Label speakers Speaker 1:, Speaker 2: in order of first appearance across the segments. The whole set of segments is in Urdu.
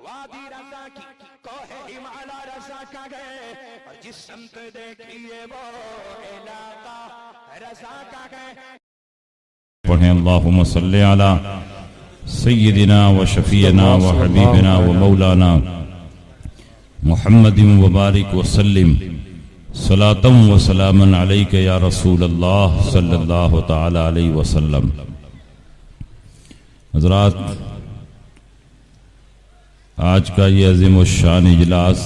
Speaker 1: وادی رضا کی کوہ ہمالا رضا کا گئے اور جس سمت دیکھیے وہ علاقہ رضا کا گئے.
Speaker 2: پڑھیں اللہم صلی علی سیدنا و شفیعنا و حبیبنا و مولانا محمد و بارک وسلم صلاۃ و سلاما علیک یا رسول اللہ صلی اللہ تعالی علیہ وسلم. حضرات، آج کا یہ عظیم الشان اجلاس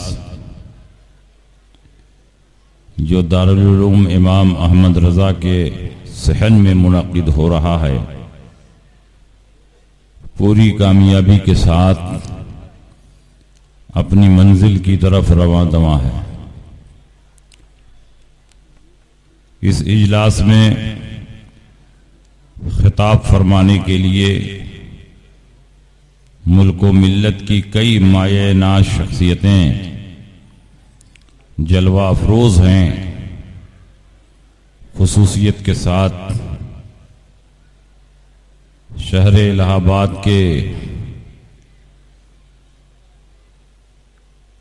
Speaker 2: جو دارالعلوم امام احمد رضا کے صحن میں منعقد ہو رہا ہے، پوری کامیابی کے ساتھ اپنی منزل کی طرف رواں دواں ہے. اس اجلاس میں خطاب فرمانے کے لیے ملک و ملت کی کئی مایہ ناز شخصیتیں جلوہ افروز ہیں. خصوصیت کے ساتھ شہر الہ آباد کے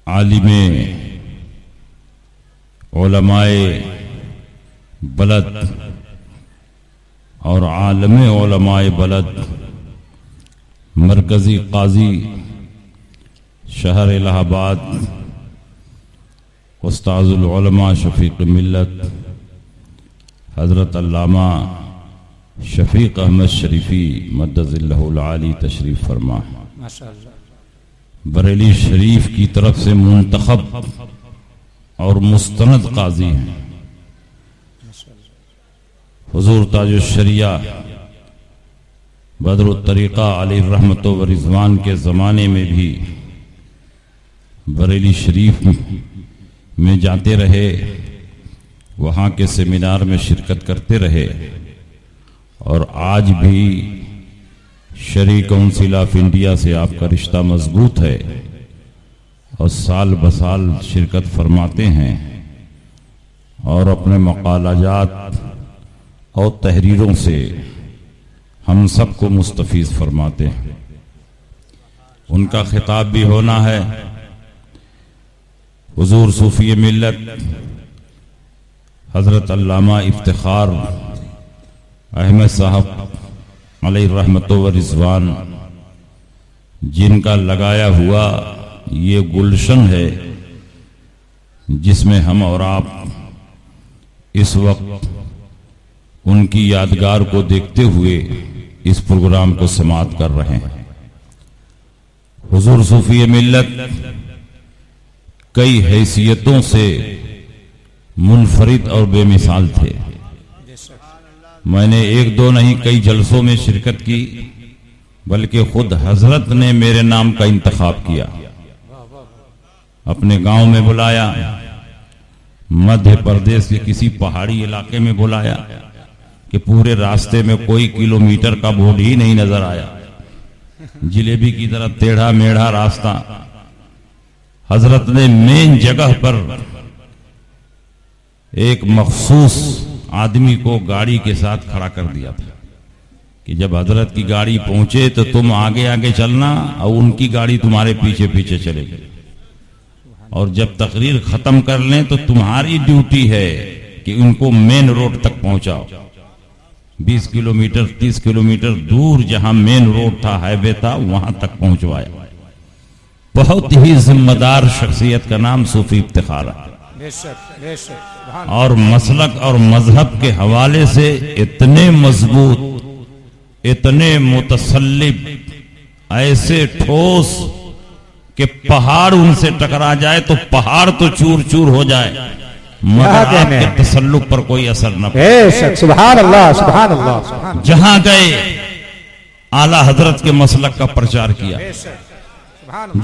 Speaker 2: عالم علماء بلد اور عالم علماء بلد مرکزی قاضی شہر الہ آباد استاذ العلماء شفیق ملت حضرت علامہ شفیق احمد شریفی مدد اللہ العالی تشریف فرما. بریلی شریف کی طرف سے منتخب اور مستند قاضی ہیں. حضور تاج الشریعہ بدر الطریقہ علیہ الرحمت و رضوان کے زمانے میں بھی بریلی شریف میں جاتے رہے، وہاں کے سیمینار میں شرکت کرتے رہے، اور آج بھی شرعی کونسل آف انڈیا سے آپ کا رشتہ مضبوط ہے اور سال بسال شرکت فرماتے ہیں اور اپنے مقالات اور تحریروں سے ہم سب کو مستفیض فرماتے ہیں. ان کا خطاب بھی ہونا ہے. حضور صوفی ملت حضرت علامہ افتخار احمد صاحب علیہ الرحمت و رضوان، جن کا لگایا ہوا یہ گلشن ہے جس میں ہم اور آپ اس وقت ان کی یادگار کو دیکھتے ہوئے اس پروگرام کو سماعت کر رہے ہیں. حضور صوفی ملت کئی حیثیتوں سے منفرد اور بے مثال تھے. میں نے ایک دو نہیں کئی جلسوں میں شرکت کی، بلکہ خود حضرت نے میرے نام کا انتخاب کیا، اپنے گاؤں میں بلایا، مدھیہ پردیش کے کسی پہاڑی علاقے میں بلایا کہ پورے راستے میں کوئی کلومیٹر کا بورڈ ہی نہیں نظر آیا، جلیبی کی طرح ٹیڑھا میڑھا راستہ. حضرت نے مین جگہ پر ایک مخصوص آدمی کو گاڑی کے ساتھ کھڑا کر دیا تھا کہ جب حضرت کی گاڑی پہنچے تو تم آگے آگے چلنا اور ان کی گاڑی تمہارے پیچھے پیچھے چلے گی، اور جب تقریر ختم کر لیں تو تمہاری ڈیوٹی ہے کہ ان کو مین روڈ تک پہنچاؤ. 20 کلومیٹر 30 کلومیٹر دور جہاں مین روڈ تھا، ہائی وے تھا، وہاں تک پہنچوایا. بہت ہی ذمہ دار شخصیت کا نام صوفی افتخار ہے، اور مسلک اور مذہب کے حوالے سے اتنے مضبوط، اتنے متسلب، ایسے ٹھوس کہ پہاڑ ان سے ٹکرا جائے تو پہاڑ تو چور چور ہو جائے، مگر آپ کے تسلط پر کوئی اثر نہ پڑے.
Speaker 3: سبحان اللہ سبحان اللہ.
Speaker 2: جہاں گئے اعلی حضرت کے مسلک کا پرچار کیا،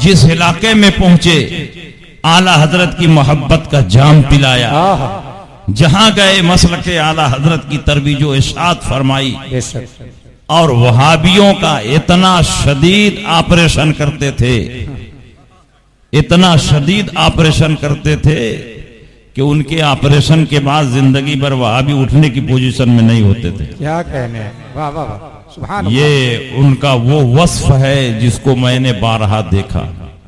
Speaker 2: جس علاقے میں پہنچے اعلی حضرت کی محبت کا جام پلایا، جہاں گئے مسلک اعلی حضرت کی ترویج و ارشاد فرمائی. اور وہابیوں کا اتنا شدید آپریشن کرتے تھے، اتنا شدید آپریشن کرتے تھے کہ ان کے آپریشن کے بعد زندگی بھر وہابی اٹھنے کی پوزیشن میں نہیں ہوتے تھے.
Speaker 3: کیا کہنے، واہ واہ واہ، سبحان اللہ.
Speaker 2: یہ ان کا وہ وصف ہے جس کو میں نے بارہا دیکھا.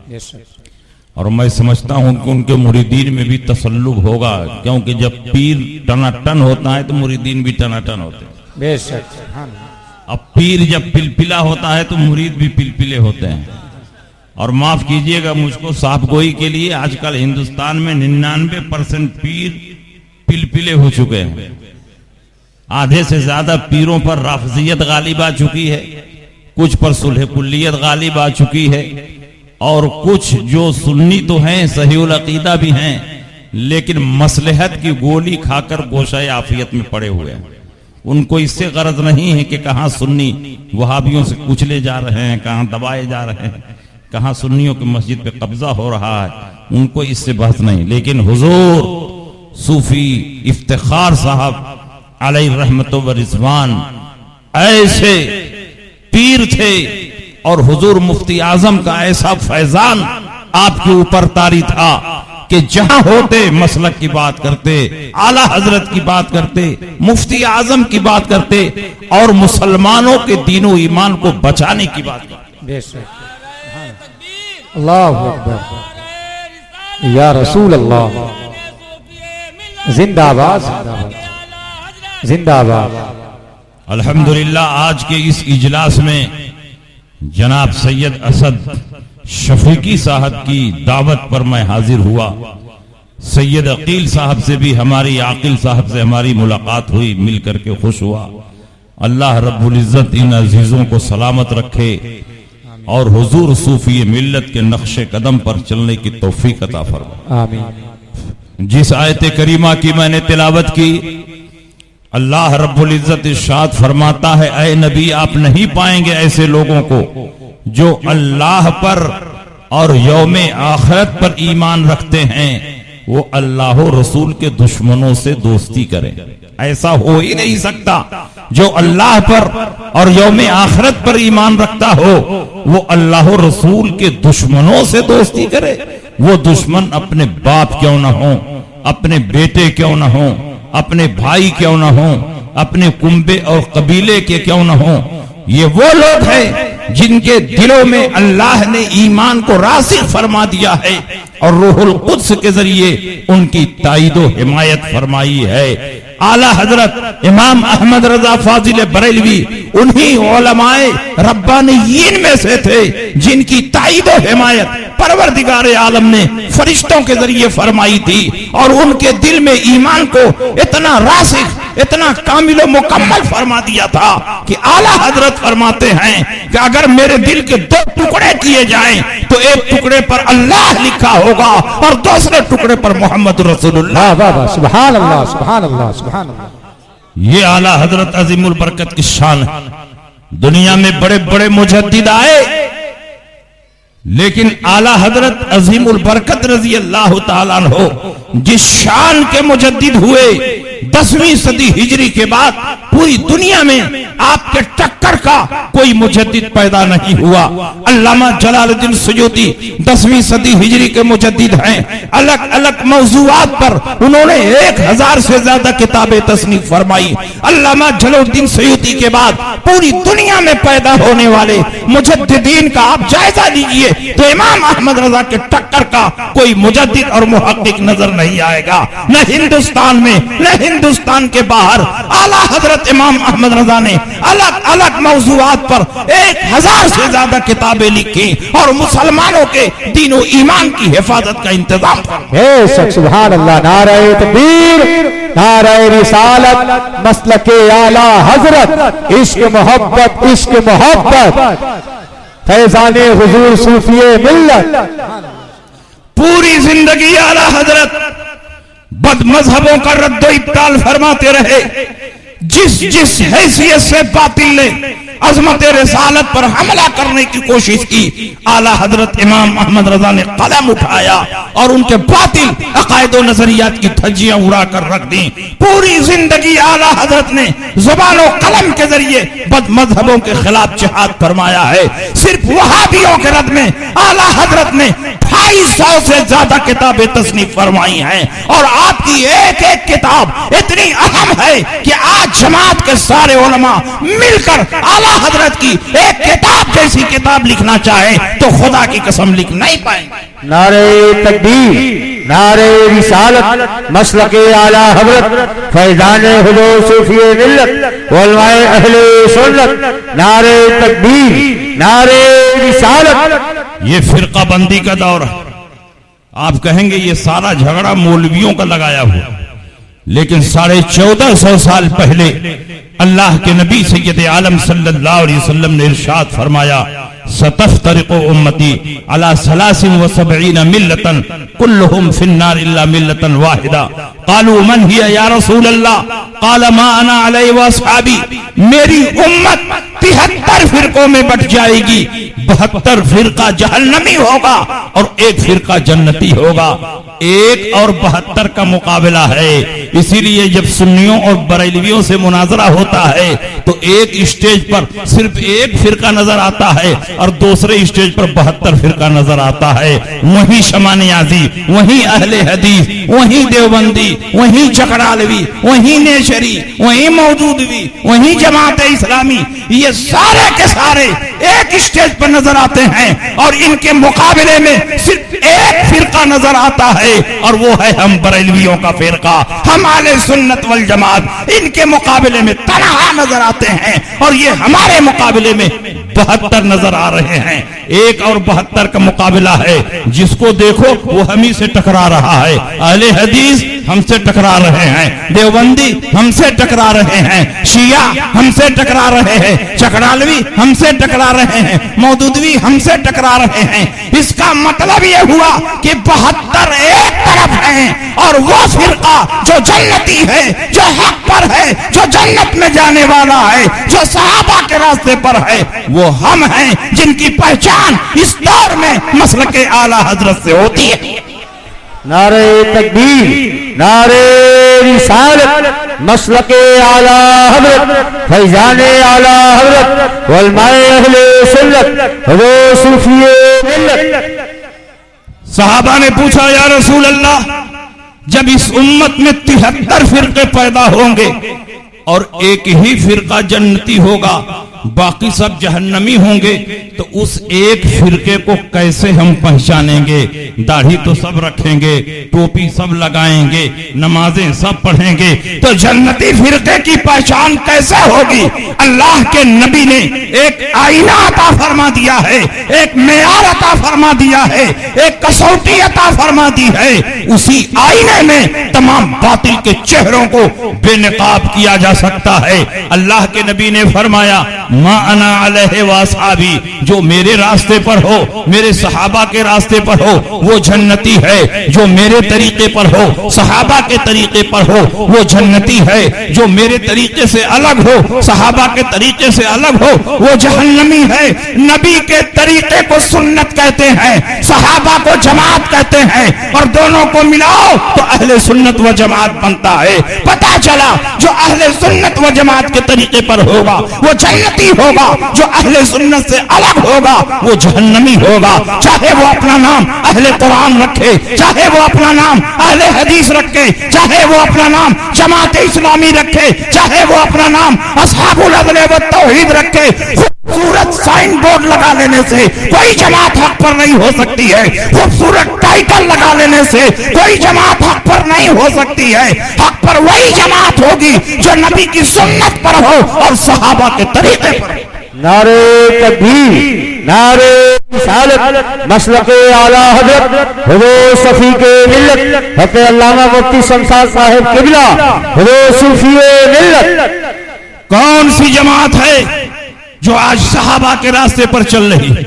Speaker 3: بے شک
Speaker 2: اور میں سمجھتا ہوں کہ ان کے مریدین میں بھی تسلب ہوگا، کیونکہ جب پیر ٹناٹن ہوتا ہے تو مریدین بھی ٹناٹن ہوتے ہیں۔
Speaker 3: بے شک سبحان اللہ۔
Speaker 2: اب پیر جب پلپلا ہوتا ہے تو مرید بھی پلپلے ہوتے ہیں۔ اور معاف کیجئے گا مجھ کو صاحب گوئی کے لیے، آج کل ہندوستان میں 99% پیر پلپلے ہو چکے ہیں۔ آدھے سے زیادہ پیروں پر رافضیت غالب آ چکی ہے، کچھ پر صلح کلیت غالب آ چکی ہے، اور کچھ جو سنی تو ہیں صحیح العقیدہ بھی ہیں لیکن مصلحت کی گولی کھا کر گوشہ عافیت میں پڑے ہوئے ہیں۔ ان کو اس سے غرض نہیں ہے کہ کہاں سنی وہابیوں سے کچلے جا رہے ہیں، کہاں دبائے جا رہے ہیں، کہاں سنیوں کی مسجد پہ قبضہ ہو رہا ہے، ان کو اس سے بحث نہیں۔ لیکن حضور صوفی افتخار صاحب علیہ رحمت و رضوان ایسے پیر تھے، اور حضور مفتی اعظم کا ایسا فیضان آپ کے اوپر طاری تھا کہ جہاں ہوتے مسلک کی بات کرتے، اعلیٰ حضرت کی بات کرتے، مفتی اعظم کی بات کرتے، اور مسلمانوں کے دین و ایمان کو بچانے کی بات کرتے۔
Speaker 3: بے شک اللہ اکبر یا رسول اللہ، زندہ باد زندہ باد زندہ باد۔
Speaker 2: الحمدللہ آج کے اس اجلاس میں جناب سید اسد شفیقی صاحب کی دعوت پر میں حاضر ہوا۔ سید عقیل صاحب سے بھی ہماری عاقل صاحب سے ہماری ملاقات ہوئی، مل کر کے خوش ہوا۔ اللہ رب العزت ان عزیزوں کو سلامت رکھے اور حضور صوفی ملت کے نقش قدم پر چلنے کی توفیق عطا فرمائے۔
Speaker 3: آمین۔
Speaker 2: جس آیت کریمہ کی میں نے تلاوت کی، اللہ رب العزت ارشاد فرماتا ہے اے نبی آپ نہیں پائیں گے ایسے لوگوں کو جو اللہ پر اور یوم آخرت پر ایمان رکھتے ہیں وہ اللہ و رسول کے دشمنوں سے دوستی کریں۔ ایسا ہو ہی نہیں سکتا۔ جو اللہ پر اور یوم آخرت پر ایمان رکھتا ہو وہ اللہ و رسول کے دشمنوں سے دوستی کرے۔ وہ دشمن اپنے باپ کیوں نہ ہوں، اپنے بیٹے کیوں نہ ہوں، اپنے بھائی کیوں نہ ہوں، اپنے کنبے اور قبیلے کے کیوں نہ ہوں، یہ وہ لوگ ہیں جن کے دلوں میں اللہ نے ایمان کو راسخ فرما دیا ہے اور روح القدس کے ذریعے ان کی تائید و حمایت فرمائی ہے۔ اعلیٰ حضرت امام احمد رضا فاضل بریلوی انہی علماء ربانیین میں سے تھے جن کی تائید و حمایت پروردگار عالم نے فرشتوں کے ذریعے فرمائی تھی، اور ان کے دل میں ایمان کو اتنا راسخ، اتنا کامل و مکمل فرما دیا تھا کہ اعلیٰ حضرت فرماتے ہیں کہ اگر میرے دل کے 2 ٹکڑے کیے جائیں تو ایک ٹکڑے پر اللہ لکھا ہوگا اور دوسرے ٹکڑے پر محمد رسول اللہ۔
Speaker 3: واہ واہ سبحان اللہ سبحان اللہ سبحان اللہ۔
Speaker 2: یہ اعلیٰ حضرت عظیم البرکت کی شان ہے۔ دنیا میں بڑے بڑے مجدد آئے لیکن اعلیٰ حضرت عظیم البرکت رضی اللہ تعالیٰ عنہ جس شان کے مجدد ہوئے 10ویں صدی ہجری کے بعد پوری دنیا میں آپ کے ٹکر کا کوئی مجدد پیدا نہیں ہوا۔ علامہ جلال الدین سیوطی 10ویں صدی ہجری کے مجدد ہیں۔ الگ الگ موضوعات پر انہوں نے 1000 سے زیادہ کتابیں تصنیف فرمائی۔ علامہ جلال الدین سیوطی کے بعد پوری دنیا میں پیدا ہونے والے مجددین کا آپ جائزہ لیجئے تو امام احمد رضا کے ٹکر کا کوئی مجدد اور محقق نظر نہیں آئے گا، نہ ہندوستان میں نہ ہندوستان کے باہر۔ اعلیٰ حضرت امام احمد رضا نے الگ الگ موضوعات پر 1000 سے زیادہ کتابیں لکھی اور مسلمانوں کے دین و ایمان کی حفاظت کا انتظام فرمایا۔
Speaker 3: بے شک سبحان اللہ۔ نعرہ تکبیر، نعرہ رسالت، مسلک اعلیٰ حضرت، عشق محبت عشق محبت، فیضان حضور صوفی ملت۔
Speaker 2: پوری زندگی اعلیٰ حضرت بد مذہبوں کا رد و ابطال فرماتے رہے۔ جس حیثیت سے باطل نے عظمت رسالت پر حملہ کرنے کی کوشش کی، اعلیٰ حضرت امام احمد رضا نے قلم اٹھایا اور ان کے باطل عقائد و نظریات کی دھجیاں اڑا کر رکھ دیں۔ پوری زندگی اعلیٰ حضرت نے زبان و قلم کے ذریعے بد مذہبوں کے خلاف جہاد فرمایا ہے۔ صرف وہابیوں کے رد میں اعلیٰ حضرت نے 250 سے زیادہ کتابیں تصنیف فرمائی ہیں، اور آپ کی ایک ایک کتاب اتنی اہم ہے کہ آج جماعت کے سارے علماء مل کر اعلیٰ حضرت کی ایک کتاب جیسی کتاب لکھنا چاہے تو خدا کی قسم لکھ نہیں پائیں گے۔
Speaker 3: نعرہ تکبیر، نعرہ رسالت، مسلک اعلیٰ حضرت، فیضان حضور صوفی ملت، علماء اہل سنت، نعرہ تکبیر، نعرہ رسالت۔
Speaker 2: یہ فرقہ بندی کا دور ہے۔ آپ کہیں گے یہ سارا جھگڑا مولویوں کا لگایا ہوا، لیکن 1450 سال پہلے اللہ کے نبی سید عالم صلی اللہ علیہ وسلم نے ارشاد فرمایا، ستفترق امتی علی 73 ملتا کلہم فی النار الا ملتا واحدہ۔ قالوا من ہی یا رسول اللہ؟ قال ما انا علیہ واصحابی، میری امت 73 فرقوں میں بٹ جائے گی، 72 فرقہ جہنمی ہوگا اور ایک فرقہ جنتی ہوگا۔ 1 اور 72 کا مقابلہ ہے۔ اسی لیے جب سنیوں اور بریلویوں سے مناظرہ ہوتا ہے تو ایک اسٹیج پر صرف ایک فرقہ نظر آتا ہے اور دوسرے اسٹیج پر 72 فرقہ نظر آتا ہے۔ وہیں شمع نیازی، وہیں اہل حدیث، وہیں دیوبندی، وہیں چکڑالوی، وہیں نیشری، وہیں مودودوی، وہیں جماعت اسلامی، یہ سارے کے سارے ایک اسٹیج پر نظر آتے ہیں اور ان کے مقابلے میں صرف ایک فرقہ نظر آتا ہے اور وہ ہے ہم بریلویوں کا فرقہ، ہم اہل سنت والجماعت۔ ان کے مقابلے میں تنہا نظر آتے ہیں اور یہ ہمارے مقابلے میں 72 نظر آ رہے ہیں۔ 1 اور 72 کا مقابلہ ہے، جس کو دیکھو وہ ہم ہی سے ٹکرا رہا ہے۔ اہل حدیث ہم سے ٹکرا رہے ہیں، دیوبندی ہم سے ٹکرا رہے ہیں، شیعہ ہم سے ٹکرا رہے ہیں، چکڑالوی ہم سے ٹکرا رہے ہیں، مودودوی ہم سے ٹکرا رہے ہیں۔ اس کا مطلب یہ ہوا کہ 72 ایک طرف ہیں اور وہ فرقہ جو جنتی ہے، جو حق پر ہے، جو جنت میں جانے والا ہے، جو صحابہ کے راستے پر ہے، وہ ہم ہیں جن کی پہچان اس دور میں مسلک اعلیٰ حضرت سے ہوتی ہے۔
Speaker 3: نعرہ تکبیر، نعرہ رسالت، مسلک اعلیٰ حضرت، فیضان اعلیٰ حضرت، علماء اہل سنت، حضور صوفی ملت۔
Speaker 2: صحابہ نے پوچھا یا رسول اللہ، جب اس امت میں 73 فرقے پیدا ہوں گے اور ایک ہی فرقہ جنتی ہوگا، باقی سب جہنمی ہوں گے، تو اس ایک فرقے کو کیسے ہم پہچانیں گے؟ داڑھی تو سب رکھیں گے، ٹوپی سب لگائیں گے، نمازیں سب پڑھیں گے، تو جنتی فرقے کی پہچان کیسے ہوگی؟ اللہ کے نبی نے ایک آئینہ عطا فرما دیا ہے، ایک معیار عطا فرما دیا ہے، ایک کسوٹی عطا فرما دی ہے۔ اسی آئینے میں تمام باطل کے چہروں کو بے نقاب کیا جا سکتا ہے۔ اللہ کے نبی نے فرمایا، ما انا علیہ واصحابی، جو میرے راستے پر ہو، میرے صحابہ کے راستے پر ہو وہ جنتی ہے، جو میرے طریقے پر ہو، صحابہ کے طریقے پر ہو وہ جنتی ہے، جو میرے طریقے سے الگ ہو، صحابہ کے طریقے سے الگ ہو وہ جہنمی ہے۔ نبی کے طریقے کو سنت کہتے ہیں، صحابہ کو جماعت کہتے ہیں، اور دونوں کو ملاؤ تو اہل سنت و جماعت بنتا ہے۔ پتہ چلا جو اہل سنت و جماعت کے طریقے پر ہوگا وہ جنتی ہوگا، جو اہل سنت سے الگ ہوگا وہ جہنمی ہوگا، چاہے وہ اپنا نام اہل قرآن رکھے، چاہے وہ اپنا نام اہل حدیث رکھے، چاہے وہ اپنا نام جماعت اسلامی رکھے، چاہے وہ اپنا نام اصحاب العدل و توحید رکھے۔ خوبصورت سائن بورڈ لگا لینے سے کوئی جماعت حق پر نہیں ہو سکتی ہے، خوبصورت ٹائٹل لگا لینے سے کوئی جماعت حق پر نہیں ہو سکتی ہے۔ حق پر وہی جماعت ہوگی جو نبی کی سنت پر ہو اور صحابہ کے طریقے پر۔
Speaker 3: نعرہ تکبیر، نعرہ رسالت، مسلک اعلیٰ حضرت، حضور شفیع ملت، حضرت علامہ مفتی شمشاد صاحب قبلہ، حضور صوفی ملت۔
Speaker 2: کون سی جماعت ہے جو آج صحابہ کے راستے پر چل رہی ہے؟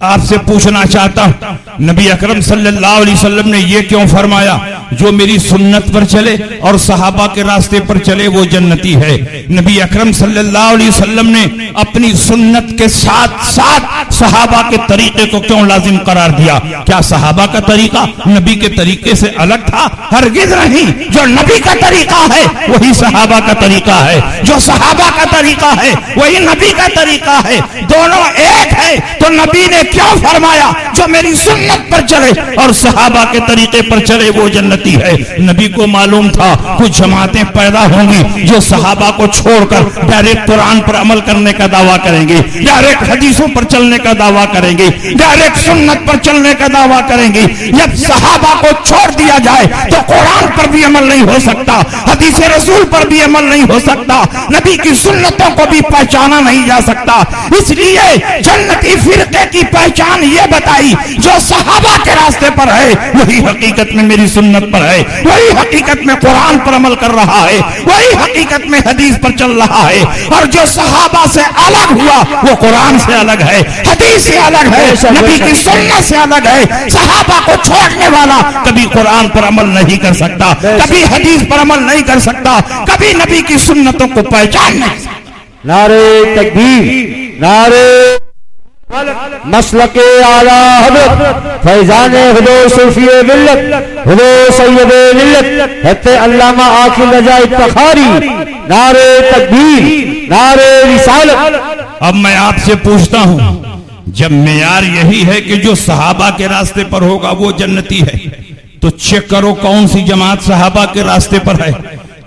Speaker 2: آپ سے پوچھنا چاہتا ہوں، نبی اکرم صلی اللہ علیہ وسلم نے یہ کیوں فرمایا، جو میری سنت پر چلے اور صحابہ کے راستے پر چلے وہ جنتی ہے۔ نبی اکرم صلی اللہ علیہ وسلم نے اپنی سنت کے ساتھ ساتھ صحابہ کے طریقے کو کیوں لازم قرار دیا؟ کیا صحابہ کا طریقہ نبی کے طریقے سے الگ تھا؟ ہرگز نہیں۔ جو نبی کا طریقہ ہے وہی صحابہ کا طریقہ ہے، جو صحابہ کا طریقہ ہے وہی نبی کا طریقہ ہے، دونوں ایک ہے۔ تو نبی نے کیوں فرمایا جو میری سنت پر چلے اور صحابہ کے طریقے پر چلے وہ جنتی ہے؟ نبی کو معلوم تھا کچھ جماعتیں پیدا ہوں گی جو صحابہ کو چھوڑ کر ڈائریکٹ قرآن پر عمل کرنے کا دعویٰ کریں گے، ڈائریکٹ حدیثوں پر چلنے کا دعویٰ کریں گے، ڈائریکٹ سنت پر چلنے کا دعویٰ کریں گے۔ جب صحابہ کو چھوڑ دیا جائے تو قرآن پر بھی عمل نہیں ہو سکتا، حدیث رسول پر بھی عمل نہیں ہو سکتا، نبی کی سنتوں کو بھی پہچانا نہیں جا سکتا۔ اس لیے جنتی فرقے کی پہچان یہ بتائی جو صحابہ کے راستے پر ہے وہی حقیقت میں میری سنت پر ہے، وہی حقیقت میں قرآن پر عمل کر رہا ہے، وہی حقیقت میں حدیث پر چل رہا ہے۔ اور جو صحابہ سے الگ ہوا وہ قرآن سے الگ ہے، حدیث سے الگ ہے، نبی کی سنت سے الگ ہے۔ صحابہ کو چھوڑنے والا کبھی قرآن پر عمل نہیں کر سکتا، کبھی حدیث پر عمل نہیں کر سکتا، کبھی نبی کی سنتوں کو پہچان نہیں سکتا۔
Speaker 3: نعرہ تکبیر، نعرہ مسلک اعلیٰ حضرت فیضان حضور صوفی ملت حضور سید ملت حضرت علامہ عاقل رضا افتخاری، نعرہ تکبیر، نعرہ رسالت۔
Speaker 2: اب میں آپ سے پوچھتا ہوں، جب معیار یہی ہے کہ جو صحابہ کے راستے پر ہوگا وہ جنتی ہے، تو چیک کرو کون سی جماعت صحابہ کے راستے پر ہے،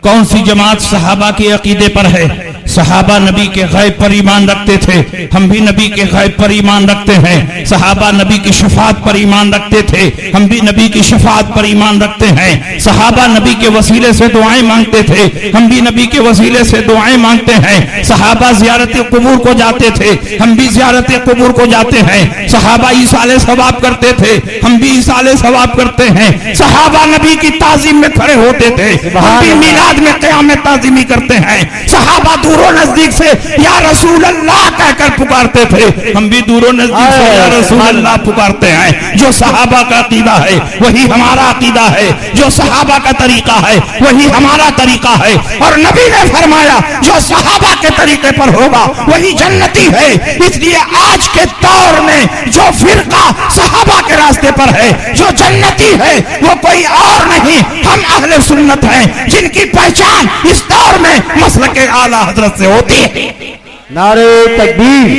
Speaker 2: کون سی جماعت صحابہ کے عقیدے پر ہے۔ صحابہ نبی کے غیب پر ایمان رکھتے تھے، ہم بھی نبی کے غیب پر ایمان رکھتے ہیں۔ صحابہ نبی کی شفاعت پر ایمان رکھتے تھے، ہم بھی نبی کی شفاعت پر ایمان رکھتے ہیں۔ صحابہ نبی کے وسیلے سے دعائیں مانگتے تھے، ہم بھی نبی کے وسیلے سے دعائیں مانگتے ہیں۔ صحابہ زیارت قبور کو جاتے تھے، ہم بھی زیارت قبور کو جاتے ہیں۔ صحابہ ایصال ثواب کرتے تھے، ہم بھی ایصال ثواب کرتے ہیں۔ صحابہ نبی کی تعظیم میں کھڑے ہوتے تھے، ہم بھی میلاد میں قیام تعظیمی کرتے ہیں۔ صحابہ دور و نزدیک سے یا رسول اللہ کہہ کر پکارتے تھے، ہم بھی دور و نزدیک سے یا رسول اللہ پکارتے ہیں۔ جو صحابہ کا عقیدہ ہے وہی ہمارا عقیدہ ہے، جو صحابہ کا طریقہ ہے وہی ہمارا طریقہ ہے۔ اور نبی نے فرمایا جو صحابہ کے طریقے پر ہوگا وہی جنتی ہے۔ اس لیے آج کے دور میں جو فرقہ صحابہ کے راستے پر ہے جو جنتی ہے وہ کوئی اور نہیں، ہم اہل سنت ہیں جن کی پہچان اس دور میں مسلک اعلیٰ حضرت سے ہوتی ہے۔
Speaker 3: نعرہ تکبیر،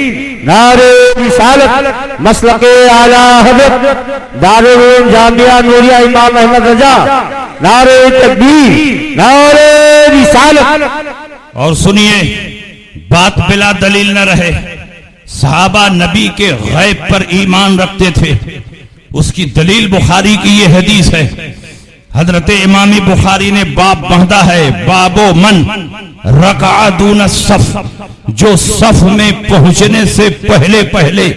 Speaker 3: نعرہ رسالت، مسلک اعلیٰ حضرت دارالعلوم جامعہ نوریہ امام احمد رضا، نعرہ تکبیر، نعرہ رسالت۔
Speaker 2: اور سنیے، بات بلا دلیل نہ رہے، صحابہ نبی کے غیب پر ایمان رکھتے تھے، اس کی دلیل بخاری کی یہ حدیث ہے۔ حضرت امام بخاری نے باب باندھا ہے، باب من رکع دون الصف، جو صف میں پہنچنے سے پہلے پہلے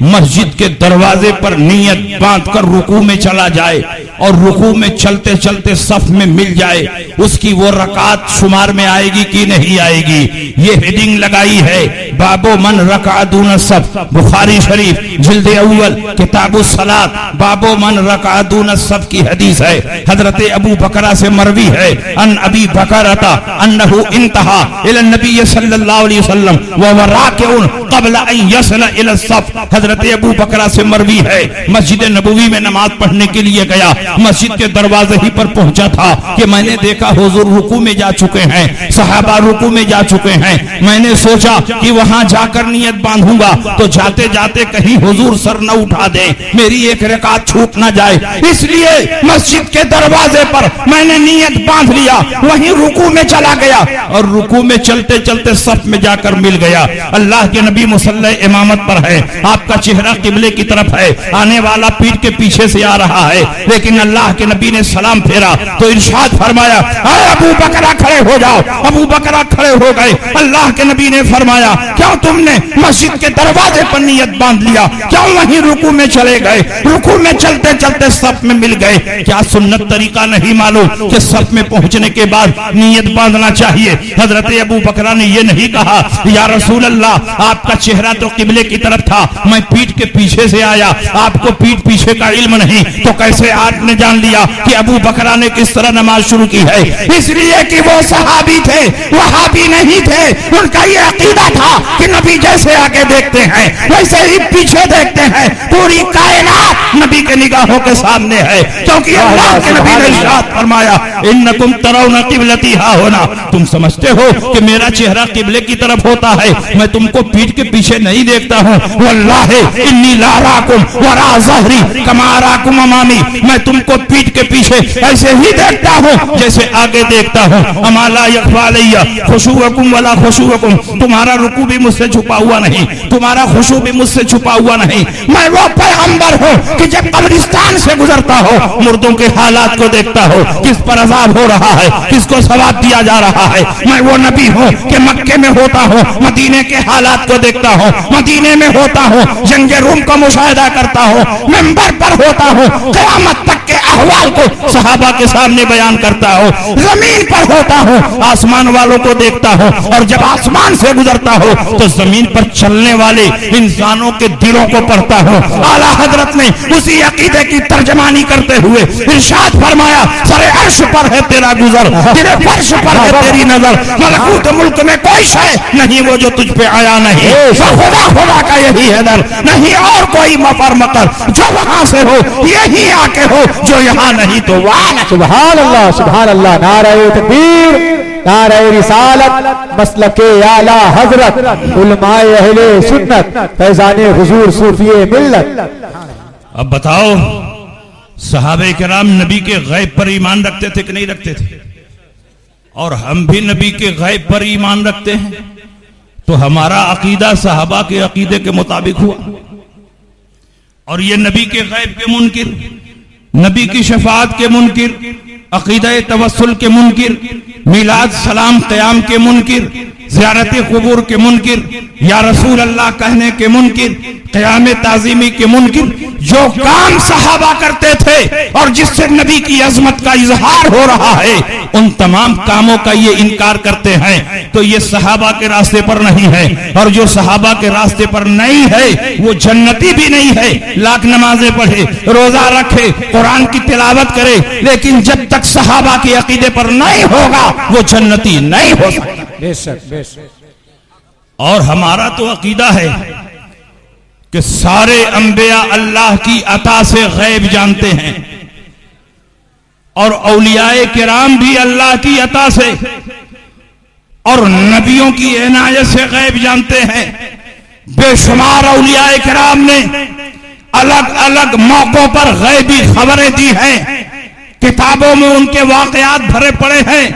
Speaker 2: مسجد کے دروازے پر نیت باندھ کر رکوع میں چلا جائے اور رکوع میں چلتے چلتے صف میں مل جائے، اس کی وہ رکعت شمار میں آئے گی کہ نہیں آئے گی؟ یہ ہیڈنگ لگائی ہے، باب من رکع دون الصف، بخاری شریف جلد اول کتاب الصلاۃ، باب من رکع دون الصف کی حدیث ہے۔ حضرت ابو بکرہ سے مروی ہے، ان ابی بکرہ انہ انتہا الی النبی صلی اللہ علیہ وسلم وهو راکع قبل ان یصل الی الصف۔ حضرت ابو بکرہ سے مروی ہے، مسجد نبوی میں نماز پڑھنے کے لیے گیا، مسجد کے دروازے ہی پر پہنچا تھا کہ میں نے دیکھا حضور رکوع میں جا چکے ہیں، صحابہ رکوع میں جا چکے ہیں۔ میں نے سوچا کہ وہاں جا کر نیت باندھوں گا تو جاتے جاتے کہیں حضور سر نہ اٹھا دیں، میری ایک رکعت چھوٹ نہ جائے، اس لیے مسجد کے دروازے پر میں نے نیت باندھ لیا، وہیں رکوع میں چلا گیا اور رکوع میں چلتے چلتے صف میں جا کر مل گیا۔ اللہ کے نبی مصلی امامت پر ہے، آپ کا چہرہ قبلے کی طرف ہے، آنے والا پیٹ کے پیچھے سے آ رہا ہے، لیکن اللہ کے نبی نے سلام پھیرا تو ارشاد فرمایا اے ابو بکرہ کھڑے ہو جاؤ۔ ابو بکرہ کھڑے ہو گئے، اللہ کے نبی نے فرمایا کیوں تم نے مسجد کے دروازے پر نیت باندھ لیا، کیوں وہیں رکوع میں چلے گئے؟ رکوع میں چلتے چلتے صف میں مل گئے، کیا سنت طریقہ نہیں معلوم کہ صف میں پہنچنے کے بعد نیت باندھنا چاہیے؟ حضرت ابو بکرہ نے یہ نہیں کہا یا رسول اللہ آپ کا چہرہ تو قبلے کی طرف تھا، میں پیٹ کے پیچھے سے آیا، آپ کو پیٹ پیچھے کا علم نہیں تو کیسے آپ نے جان لیا کہ ابو بکرہ نے کس طرح نماز شروع کی ہے، اس لیے کہ وہ صحابی تھے، وہابی نہیں تھے۔ ان کا یہ عقیدہ تھا کہ نبی جیسے آگے دیکھتے ہیں ویسے ہی پیچھے دیکھتے ہیں، پوری کائنات نبی کے نگاہوں کے سامنے ہے، کیونکہ اللہ کے نبی نے ارشاد فرمایا انکم ترون قبلتی ہا ہونا، تم سمجھتے ہو کہ میرا چہرہ قبلے کی طرف ہوتا ہے، میں تم کو پیٹھ کے پیچھے نہیں دیکھتا ہوں، واللہ انی لا اراکم وراء ظہری کما اراکم امامی، میں تم کو پیٹھ کے پیچھے ایسے ہی دیکھتا ہوں جیسے آگے دیکھتا ہوں۔ اما لا یخفی علی خشوعکم ولا خشوعکم، تمہارا رکوع بھی مجھ سے چھپا ہوا نہیں، تمہارا خشوع بھی مجھ سے چھپا ہوا نہیں۔ میں وہ پیغمبر ہوں کہ جب قبرستان سے گزرتا ہو مردوں کے حالات کو دیکھتا ہو، کس پر عذاب ہو رہا ہے، کس کو ثواب دیا جا رہا ہے۔ میں وہ نبی ہوں کہ مکے میں ہوتا ہوں، مدینے کے حالات کو دیکھتا ہوں، مدینے میں ہوتا ہوں، جنگ روم کا مشاہدہ کرتا ہوں، منبر پر ہوتا ہوں، قیامت تک کے احوال کو صحابہ کے سامنے بیان کرتا ہوں، زمین پر ہوتا ہوں، آسمان والوں کو دیکھتا ہوں، اور جب آسمان سے گزرتا ہوں تو زمین پر چلنے والے انسانوں کے دلوں کو پڑھتا ہوں۔ اعلیٰ حضرت نے اسی عقیدے کی ترجمانی کرتے ہوئے ارشاد فرمایا سر عرش پر ہے تیرا گزر، تیرے فرش پر ہے تیری نظر، ملکوت ملک میں کوئی شے نہیں وہ جو تجھ پہ آیا نہیں، خدا خدا کا یہی ہے در، نہیں اور کوئی مفر مکر، جو وہاں سے ہو یہی آ کے ہو، جو یہاں نہیں تو وہاں نہیں۔
Speaker 3: سبحان اللہ سبحان اللہ، نعرہ تکبیر، نعرہ رسالت، مسلک اعلی حضرت، علماء اہل سنت، فیضان حضور صوفی ملت۔
Speaker 2: اب بتاؤ صحابہ کرام نبی کے غیب پر ایمان رکھتے تھے کہ نہیں رکھتے تھے؟ اور ہم بھی نبی کے غیب پر ایمان رکھتے ہیں، تو ہمارا عقیدہ صحابہ کے عقیدے کے مطابق ہوا، اور یہ نبی کے غیب کے منکر، نبی کی شفاعت کے منکر، عقیدہ توسل کے منکر، میلاد سلام قیام کے منکر، زیارت قبور کے منکر، یا رسول اللہ کہنے کے منکر، قیام تعظیمی کے منکر، جو کام صحابہ کرتے تھے اور جس سے نبی کی عظمت کا اظہار ہو رہا ہے ان تمام کاموں کا یہ انکار کرتے ہیں، تو یہ صحابہ کے راستے پر نہیں ہے، اور جو صحابہ کے راستے پر نہیں ہے وہ جنتی بھی نہیں ہے۔ لاکھ نمازیں پڑھے، روزہ رکھے، قرآن کی تلاوت کرے، لیکن جب تک صحابہ کے عقیدے پر نہیں ہوگا وہ جنتی نہیں ہو سکتا۔
Speaker 3: بے شک بے شک۔
Speaker 2: اور ہمارا تو عقیدہ ہے کہ سارے انبیاء اللہ کی عطا سے غیب جانتے ہیں، اور اولیاء کرام بھی اللہ کی عطا سے اور نبیوں کی عنایت سے غیب جانتے ہیں۔ بے شمار اولیاء کرام نے الگ الگ موقعوں پر غیبی خبریں دی ہیں، کتابوں میں ان کے واقعات بھرے پڑے ہیں،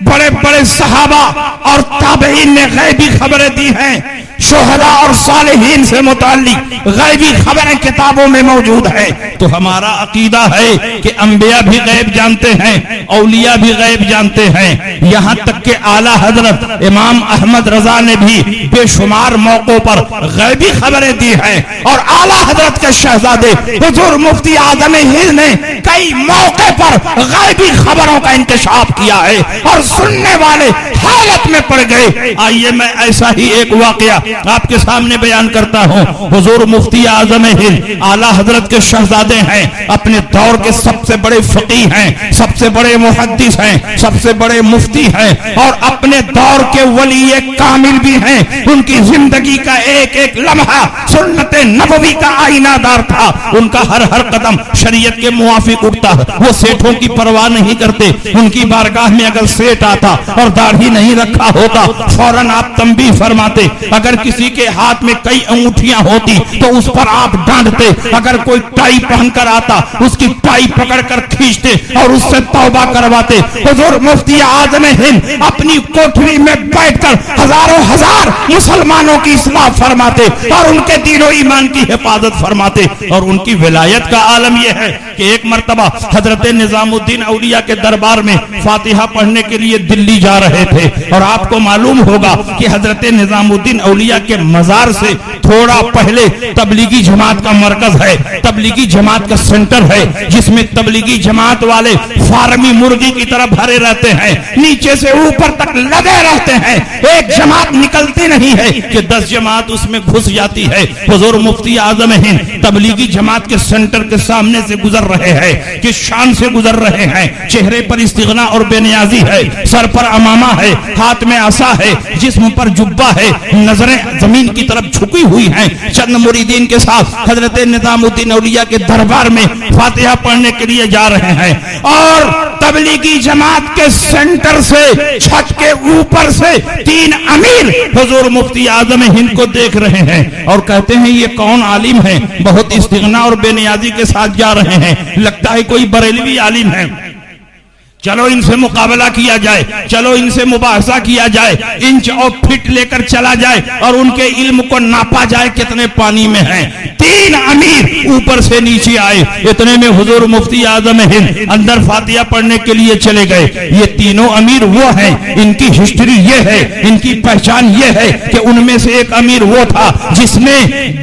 Speaker 2: بڑے بڑے صحابہ اور تابعین نے غیبی خبریں دی ہیں، شہداء اور صالحین سے متعلق غیبی خبریں کتابوں میں موجود ہیں۔ تو ہمارا عقیدہ ہے کہ انبیاء بھی غیب جانتے ہیں، اولیاء بھی غیب جانتے ہیں، یہاں تک کہ اعلیٰ حضرت امام احمد رضا نے بھی بے شمار موقعوں پر غیبی خبریں دی ہیں، اور اعلیٰ حضرت کے شہزادے حضور مفتی اعظم ہند نے کئی موقع پر غیبی خبروں کا انکشاف کیا ہے، اور سننے والے حالت میں پڑ گئے۔ آئیے میں ایسا ہی ایک واقعہ آپ کے سامنے بیان کرتا ہوں۔ حضور مفتی اعظم ہند اعلیٰ حضرت کے شہزادے ہیں، اپنے دور کے سب سے بڑے فقیہ ہیں، سب سے بڑے محدث ہیں، سب سے بڑے مفتی ہیں، اور اپنے دور کے ولی کامل بھی ہیں۔ ان کی زندگی کا ایک ایک لمحہ سنت نبوی کا آئینہ دار تھا، ان کا ہر ہر قدم شریعت کے موافق اٹھتا، وہ سیٹھوں کی پرواہ نہیں کرتے۔ ان کی بارگاہ میں اگر سیٹ آتا اور داڑھی نہیں رکھا ہوتا فوراً آپ تنبیہ فرماتے، اگر کسی کے ہاتھ میں کئی انگوٹھیاں ہوتی تو اس پر آپ ڈانٹتے، اگر کوئی ٹائی پہن کر آتا اس کی ٹائی پکڑ کر کھینچتے اور اس سے توبہ کرواتے۔ حضور مفتی اعظم ہند اپنی کوٹھری میں بیٹھ کر ہزاروں ہزار مسلمانوں کی اصلاح فرماتے اور ان کے دین و ایمان کی حفاظت فرماتے۔ اور ان کی ولایت کا عالم یہ ہے کہ ایک مرتبہ حضرت نظام الدین اولیاء کے دربار میں فاتحہ پڑھنے کے لیے دلی جا رہے تھے، اور آپ کو معلوم ہوگا کہ حضرت نظام الدین اولیاء نوریہ کے مزار سے تھوڑا پہلے تبلیغی جماعت کا مرکز ہے، تبلیغی جماعت کا سینٹر ہے، جس میں تبلیغی جماعت والے فارمی مرغی کی طرح بھرے رہتے ہیں، نیچے سے اوپر تک لگے رہتے ہیں، ایک جماعت نکلتی نہیں ہے کہ 10 جماعت اس میں گھس جاتی ہے۔ حضور مفتی اعظم ہند تبلیغی جماعت کے سینٹر کے سامنے سے گزر رہے ہیں، کس شان سے گزر رہے ہیں، چہرے پر استغنا اور بے نیازی ہے، سر پر امامہ ہے، ہاتھ میں عصا ہے، جسم پر جبہ ہے، نظریں زمین کی طرف جھکی ہوئی ہیں، چند مریدین کے ساتھ حضرت نظام الدین اولیاء کے دربار میں فاتحہ پڑھنے کے لیے جا رہے ہیں، اور تبلیغی جماعت کے سینٹر سے چھت کے اوپر سے 3 امیر حضور مفتی اعظم ہند کو دیکھ رہے ہیں اور کہتے ہیں یہ کون عالم ہے، بہت استغنا اور بے نیازی کے ساتھ جا رہے ہیں، لگتا ہے کوئی بریلوی عالم ہے، چلو ان سے مقابلہ کیا جائے، چلو ان سے مباحثہ کیا جائے، انچ اور فٹ لے کر چلا جائے اور ان کے علم کو ناپا جائے کتنے پانی میں ہیں۔ 3 امیر اوپر سے نیچے آئے، اتنے میں حضور مفتی اعظم ہند اندر فاتحہ پڑھنے کے لیے چلے گئے۔ یہ تینوں امیر وہ ہیں، ان کی ہسٹری یہ ہے، ان کی پہچان یہ ہے کہ ان میں سے ایک امیر وہ تھا جس نے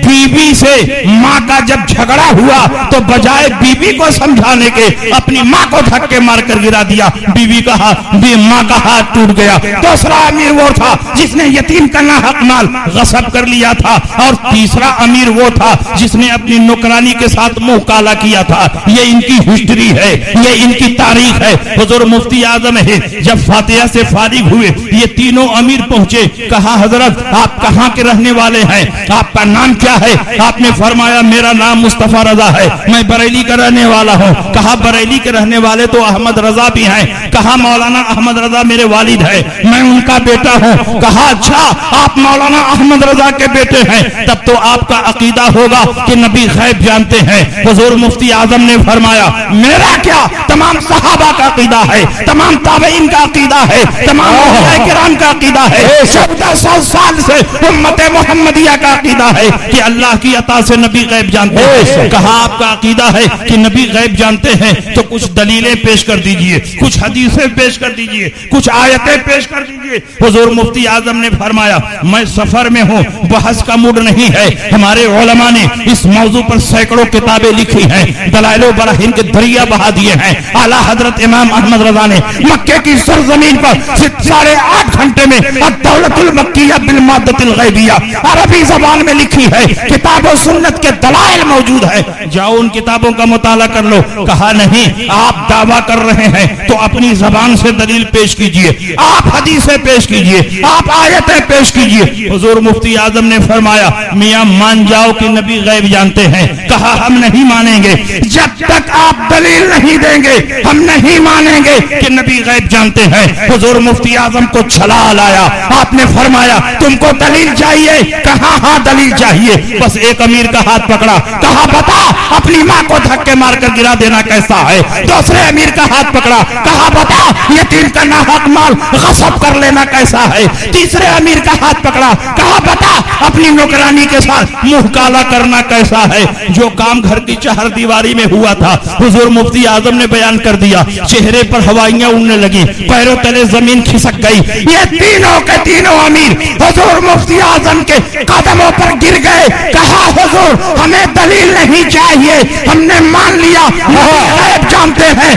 Speaker 2: بیوی سے ماں کا جب جھگڑا ہوا تو بجائے بیوی کو سمجھانے کے اپنی ماں کو دھکے مار کر گرا دیا، بیوی کا ہاتھ، ماں کا ہاتھ ٹوٹ گیا۔ دوسرا امیر وہ تھا جس نے یتیم کا ناحق مال غصب کر لیا تھا، اور تیسرا امیر وہ تھا جس نے اپنی نوکرانی کے ساتھ منہ کالا کیا تھا۔ یہ ان کی ہسٹری ہے، یہ ان کی تاریخ ہے۔ حضور مفتی اعظم ہے جب فاتحہ سے فارغ ہوئے، یہ تینوں امیر پہنچے، کہا حضرت آپ کہاں کے رہنے والے ہیں، آپ کا نام کیا ہے؟ آپ نے فرمایا میرا نام مصطفیٰ رضا ہے، میں بریلی کا رہنے والا ہوں۔ کہا بریلی کے رہنے والے تو احمد رضا بھی ہیں۔ کہا مولانا احمد رضا میرے والد ہیں، میں ان کا بیٹا ہوں۔ کہا اچھا آپ مولانا احمد رضا کے بیٹے ہیں، تب تو آپ کا عقیدہ ہوگا کہ نبی غیب جانتے ہیں۔ حضور مفتی اعظم نے فرمایا میرا کیا، تمام صحابہ کا عقیدہ ہے، تمام تابعین کا عقیدہ ہے، تمام اولیاء کرام کا عقیدہ ہے، 1400 سال سے امت محمدیہ کا عقیدہ ہے کہ اللہ کی عطا سے نبی غیب جانتے ہیں۔ کہا آپ کا عقیدہ ہے کہ نبی غیب جانتے ہیں تو کچھ دلیلیں پیش کر دیجئے، کچھ حدیثیں پیش کر دیجئے، کچھ آیتیں پیش کر دیجئے۔ حضور مفتی اعظم نے فرمایا میں سفر میں ہوں، بحث کا موڈ نہیں ہے، ہمارے علماء نے اس موضوع پر سینکڑوں کتابیں لکھی ہیں، دلائل و براہین کے دریا بہا دیے ہیں۔ اعلیٰ حضرت امام احمد رضا نے مکے کی سرزمین پر 8.5 گھنٹے میں الدولۃ المکیہ بالمادۃ الغیبیہ عربی زبان میں لکھی ہے، کتاب و سنت کے دلائل موجود ہے، جاؤ ان کتابوں کا مطالعہ کر لو۔ کہا نہیں آپ دعویٰ کر رہے ہیں تو اپنی زبان سے دلیل پیش کیجئے، آپ حدیثیں پیش کیجئے، آپ آیتیں پیش کیجئے۔ حضور مفتی اعظم نے فرمایا میاں مان جاؤ کہ نبی غیب جانتے ہیں۔ کہا ہم نہیں مانیں گے جب تک آپ دلیل نہیں دیں گے، ہم نہیں مانیں گے کہ نبی غیب جانتے ہیں۔ حضور مفتی اعظم کو چھلا لایا، آپ نے فرمایا تم کو دلیل چاہیے؟ کہا ہاں دلیل چاہیے۔ بس ایک امیر کا ہاتھ پکڑا، کہا بتا اپنی ماں کو دھکے مار کر گرا دینا کیسا ہے؟ دوسرے امیر کا ہاتھ پکڑا، کہا بتا یتیم کا ناحق مال غصب کر لینا کیسا ہے؟ تیسرے امیر کا ہاتھ پکڑا، کہا بتا اپنی نوکرانی کے ساتھ منہ کالا کرنا کیسا ہے؟ جو کام گھر کی چہر دیواری میں ہوا تھا حضور مفتی اعظم نے بیان کر دیا، چہرے پر ہوائیاں اڑنے لگی، پیروں تلے زمین کھسک گئی۔ یہ تینوں کے تینوں امیر حضور مفتی اعظم کے قدموں پر گر گئے، کہا حضور ہمیں دلیل نہیں چاہیے، ہم نے مان لیا غیب جانتے ہیں۔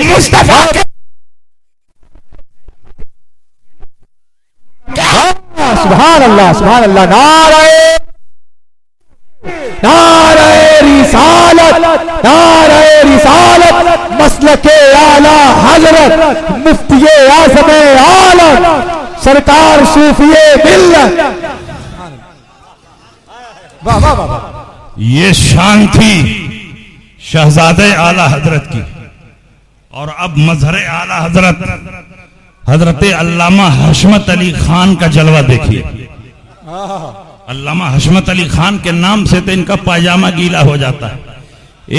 Speaker 2: مصطفیٰ کے
Speaker 3: سبحان اللہ سبحان اللہ، نعرہ رسالت، نعرہ رسالت، مسلک اعلی حضرت مفتی اعظم عالم سرکار صوفی ملت۔
Speaker 2: یہ شان تھی شہزادہ اعلی حضرت کی، اور اب مظہر اعلی حضرت حضرت علامہ حشمت علی خان کا جلوہ دیکھیے۔ علامہ حشمت علی خان کے نام سے تو ان کا پاجامہ گیلا ہو جاتا ہے۔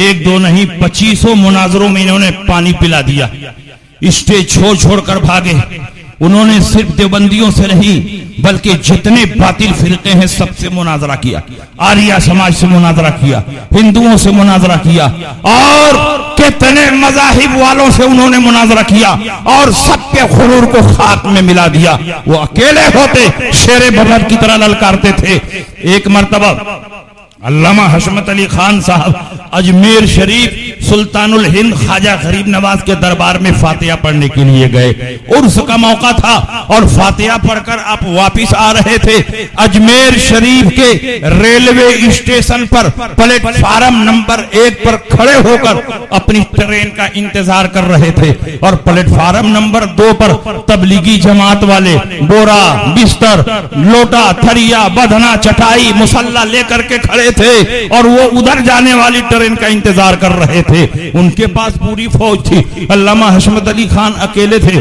Speaker 2: 1 2 نہیں 2500 مناظروں میں انہوں نے پانی پلا دیا، اسٹیج چھوڑ کر بھاگے۔ انہوں نے صرف دیوبندیوں سے نہیں بلکہ جتنے باطل فرقے ہیں سب سے مناظرہ کیا، آریہ سماج سے مناظرہ کیا، ہندوؤں سے مناظرہ کیا، اور کتنے مذاہب والوں سے انہوں نے مناظرہ کیا اور سب کے غرور کو خاک میں ملا دیا. وہ اکیلے ہوتے شیر بدر کی طرح للکارتے تھے. ایک مرتبہ علامہ حشمت علی خان صاحب اجمیر شریف سلطان الہند خواجہ غریب نواز کے دربار میں فاتحہ پڑھنے کے لیے گئے. عرس کا موقع تھا اور فاتحہ پڑھ کر آپ واپس آ رہے تھے. اجمیر شریف کے ریلوے اسٹیشن پر پلیٹ فارم نمبر 1 پر کھڑے ہو کر اپنی ٹرین کا انتظار کر رہے تھے اور پلیٹ فارم نمبر 2 پر تبلیغی جماعت والے بورا بستر لوٹا تھریا بدھنا چٹائی مسلح لے کر کے کھڑے تھے اور وہ ادھر جانے والی ٹرین کا انتظار کر رہے تھے. ان کے پاس پوری فوج تھی. علامہ حشمت علی خان اکیلے تھے.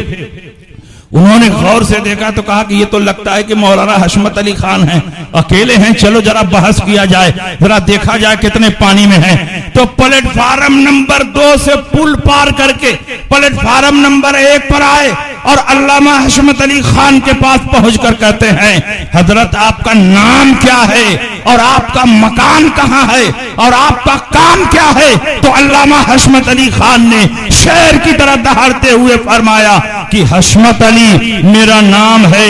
Speaker 2: انہوں نے غور سے دیکھا تو کہا کہ یہ تو لگتا ہے کہ مولانا حشمت علی خان ہیں, اکیلے ہیں, چلو ذرا بحث کیا جائے, ذرا دیکھا جائے کتنے پانی میں ہیں. تو پلیٹ فارم نمبر 2 سے پل پار کر کے پلیٹ فارم نمبر 1 پر آئے اور علامہ حشمت علی خان کے پاس پہنچ کر کہتے ہیں حضرت آپ کا نام کیا ہے اور آپ کا مکان کہاں ہے اور آپ کا کام کیا ہے؟ تو علامہ حشمت علی خان نے شعر کی طرح دہاڑتے ہوئے فرمایا کہ حشمت علی میرا نام ہے,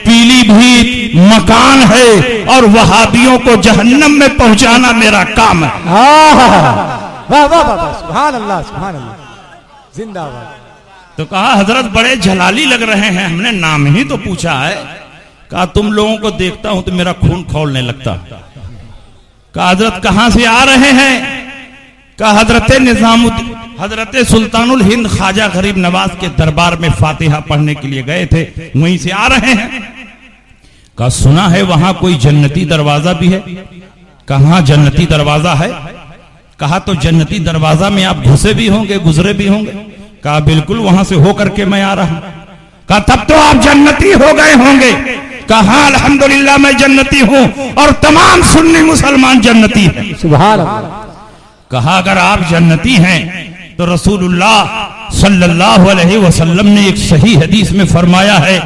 Speaker 2: پیلی بھیت مکان ہے اور وہابیوں کو جہنم میں پہنچانا میرا کام ہے.
Speaker 3: واہ واہ واہ سبحان اللہ سبحان اللہ زندہ باد.
Speaker 2: تو کہا حضرت بڑے جلالی لگ رہے ہیں, ہم نے نام ہی تو پوچھا ہے. کہا تم لوگوں کو دیکھتا ہوں تو میرا خون کھولنے لگتا. کہا حضرت کہاں سے آ رہے ہیں؟ کہا حضرت نظام الدین حضرت سلطان الہند خواجہ غریب نواز کے دربار میں فاتحہ پڑھنے کے لیے گئے تھے, وہیں سے آ رہے ہیں. کہا سنا ہے وہاں کوئی جنتی دروازہ بھی ہے. کہاں جنتی دروازہ ہے؟ کہا تو جنتی دروازہ میں آپ گھسے بھی ہوں گے گزرے بھی ہوں گے. کہا بالکل وہاں سے ہو کر کے میں آ رہا ہوں. کہا تب تو آپ جنتی ہو گئے ہوں گے. کہا الحمدللہ میں جنتی ہوں اور تمام سنی مسلمان جنتی ہیں.
Speaker 3: سبحان اللہ.
Speaker 2: کہا اگر آپ جنتی ہیں تو رسول اللہ صلی اللہ علیہ وسلم نے ایک صحیح حدیث میں فرمایا ہے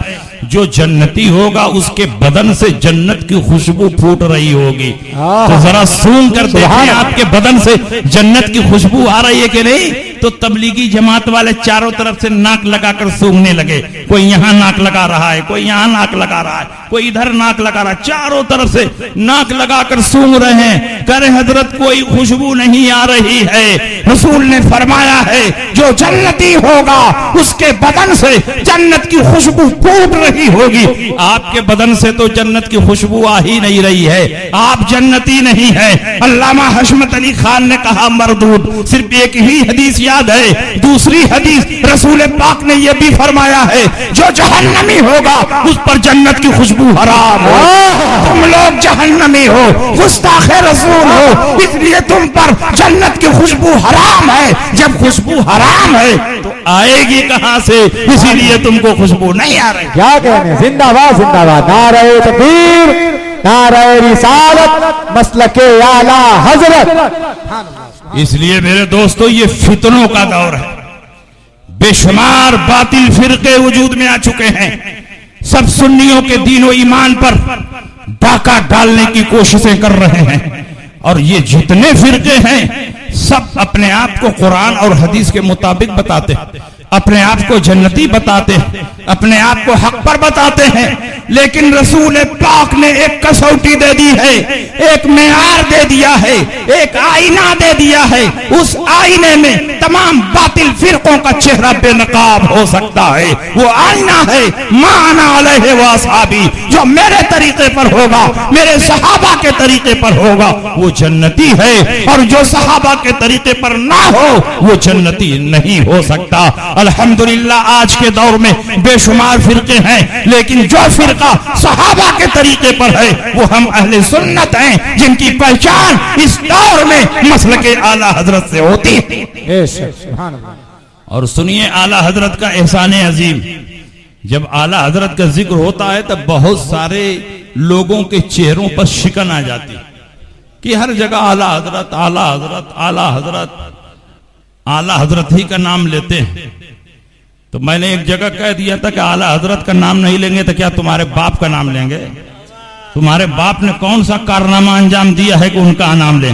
Speaker 2: جو جنتی ہوگا اس کے بدن سے جنت کی خوشبو پھوٹ رہی ہوگی. تو ذرا سون کر دیکھیں آپ کے بدن سے جنت کی خوشبو آ رہی ہے کہ نہیں. تو تبلیغی جماعت والے چاروں طرف سے ناک لگا کر سونگنے لگے. کوئی یہاں ناک لگا رہا ہے, کوئی یہاں ناک لگا رہا ہے, کوئی ادھر ناک لگا رہا ہے, چاروں طرف سے ناک لگا کر سونگ رہے ہیں. کہہ رہے حضرت کوئی خوشبو نہیں آ رہی ہے. رسول نے فرمایا ہے جو جنتی ہوگا اس کے بدن سے جنت کی خوشبو پھوٹ رہی ہوگی. آپ کے بدن سے تو جنت کی خوشبو آ ہی نہیں رہی ہے, آپ جنتی نہیں ہے. علامہ حشمت علی خان نے کہا مردود. صرف ایک ہی حدیث یاد ہے, دوسری حدیث رسول پاک نے یہ بھی فرمایا ہے جو جہنمی ہوگا اس پر جنت کی خوشبو حرام ہو. تم لوگ جہنمی ہو, گستاخ رسول ہو, اس لیے تم پر جنت کی خوشبو حرام ہے. جب خوشبو حرام ہے تو آئے گی کہاں سے؟ اسی لیے تم کو خوشبو نہیں آ رہی.
Speaker 3: کیا کہنے, زندہ باد زندہ باد. نعرہ تکبیر, نعرہ رسالت, مسلک اعلی حضرت.
Speaker 2: اس لیے میرے دوستو یہ فتنوں کا دور ہے. بے شمار باطل فرقے وجود میں آ چکے ہیں. سب سنیوں کے دین و ایمان پر ڈاکہ ڈالنے کی کوششیں کر رہے ہیں. اور یہ جتنے فرقے ہیں سب اپنے آپ کو قرآن اور حدیث کے مطابق بتاتے ہیں, اپنے آپ کو جنتی بتاتے ہیں, اپنے آپ کو حق پر بتاتے ہیں. لیکن رسول پاک نے ایک کسوٹی دے دی ہے, ایک معیار دے دیا ہے, ایک آئینہ دے دیا ہے. اس آئینے میں تمام باطل فرقوں کا چہرہ بے نقاب ہو سکتا ہے. وہ آئینہ ہے ما انا علیہ واصحابی, جو میرے طریقے پر ہوگا, میرے صحابہ کے طریقے پر ہوگا وہ جنتی ہے, اور جو صحابہ کے طریقے پر نہ ہو وہ جنتی نہیں ہو سکتا. الحمدللہ آج کے دور میں بے شمار فرقے ہیں, لیکن جو فرقہ صحابہ کے طریقے پر ہے وہ ہم اہل سنت ہیں, جن کی پہچان اس دور میں مسلک اعلی حضرت سے ہوتی ہے. اور سنیے اعلی حضرت کا احسان عظیم. جب اعلی حضرت کا ذکر ہوتا ہے تب بہت سارے لوگوں کے چہروں پر شکن آ جاتی کہ ہر جگہ اعلی حضرت اعلی حضرت اعلی حضرت اعلی حضرت ہی کا نام لیتے ہیں. تو میں نے ایک جگہ کہہ دیا تھا کہ اعلی حضرت کا نام نہیں لیں گے تو کیا تمہارے باپ کا نام لیں گے؟ تمہارے باپ نے کون سا کارنامہ انجام دیا ہے کہ ان کا نام لیں؟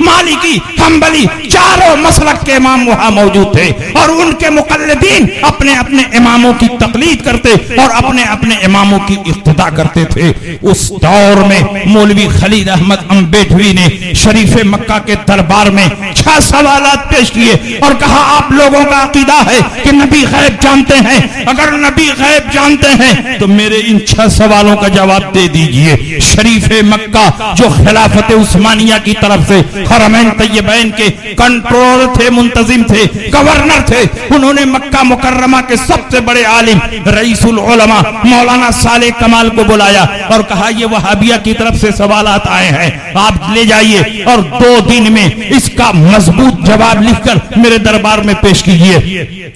Speaker 2: مالکی، حنبلی، چاروں مسلک کے امام وہاں موجود تھے اور ان کے مقلدین اپنے اپنے اماموں کی تقلید کرتے اور اپنے اپنے اماموں کی اقتداء کرتے تھے۔ اس دور میں مولوی خلیل احمد امبیڈوی نے شریف مکہ کے دربار میں 6 سوالات پیش کیے اور کہا آپ لوگوں کا عقیدہ ہے کہ نبی غیب جانتے ہیں، اگر نبی غیب جانتے ہیں تو میرے ان 6 سوالوں کا جواب دے دیجئے۔ شریف مکہ جو خلافت عثمانیہ کی طرف سے حرمین طیبین کے کنٹرول تھے، منتظم تھے، گورنر تھے، انہوں نے مکہ مکرمہ کے سب سے بڑے عالم رئیس العلماء مولانا صالح کمال کو بلایا اور کہا یہ وہابیہ کی طرف سے سوالات آئے ہیں، آپ لے جائیے اور 2 دن میں اس کا مضبوط جواب لکھ کر میرے دربار میں پیش کیجیے۔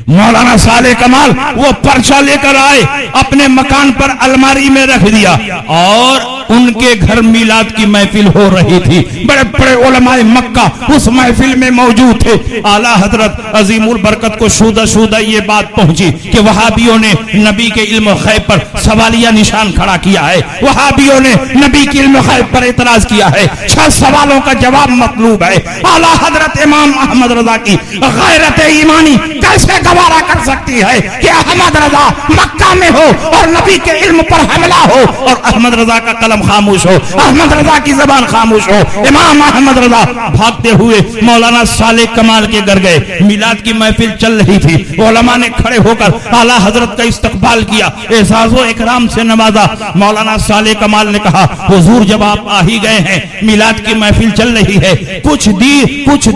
Speaker 2: مولانا صالح کمال وہ پرچہ لے کر آئے، اپنے مکان پر الماری میں رکھ دیا اور ان کے گھر میلاد کی محفل ہو رہی تھی۔ بڑے بڑے علماء مکہ اس محفل میں موجود تھے۔ اعلیٰ حضرت عظیم البرکت کو شودہ یہ بات پہنچی کہ وہابیوں نے نبی کے علم غیب پر سوالیہ نشان کھڑا کیا ہے، وہابیوں نے نبی کے علم غیب پر اعتراض کیا ہے، 6 سوالوں کا جواب مطلوب ہے۔ اعلیٰ حضرت امام احمد رضا کی غیرت ایمانی کیسے گوارا کر سکتی ہے کہ احمد رضا مکہ میں ہو اور نبی کے علم پر حملہ ہو اور احمد رضا کا قلم خاموش ہو، احمد رضا کی زبان خاموش ہو۔ امام احمد رضا بھاگتے ہوئے مولانا صالح کمال کے گھر گئے، میلاد کی محفل چل رہی تھی، علماء نے کھڑے ہو کر اعلیٰ حضرت کا استقبال کیا، اعزاز و اکرام سے نوازا۔ مولانا صالح کمال نے کہا حضور جب آپ آ ہی گئے ہیں، میلاد کی محفل چل رہی ہے، کچھ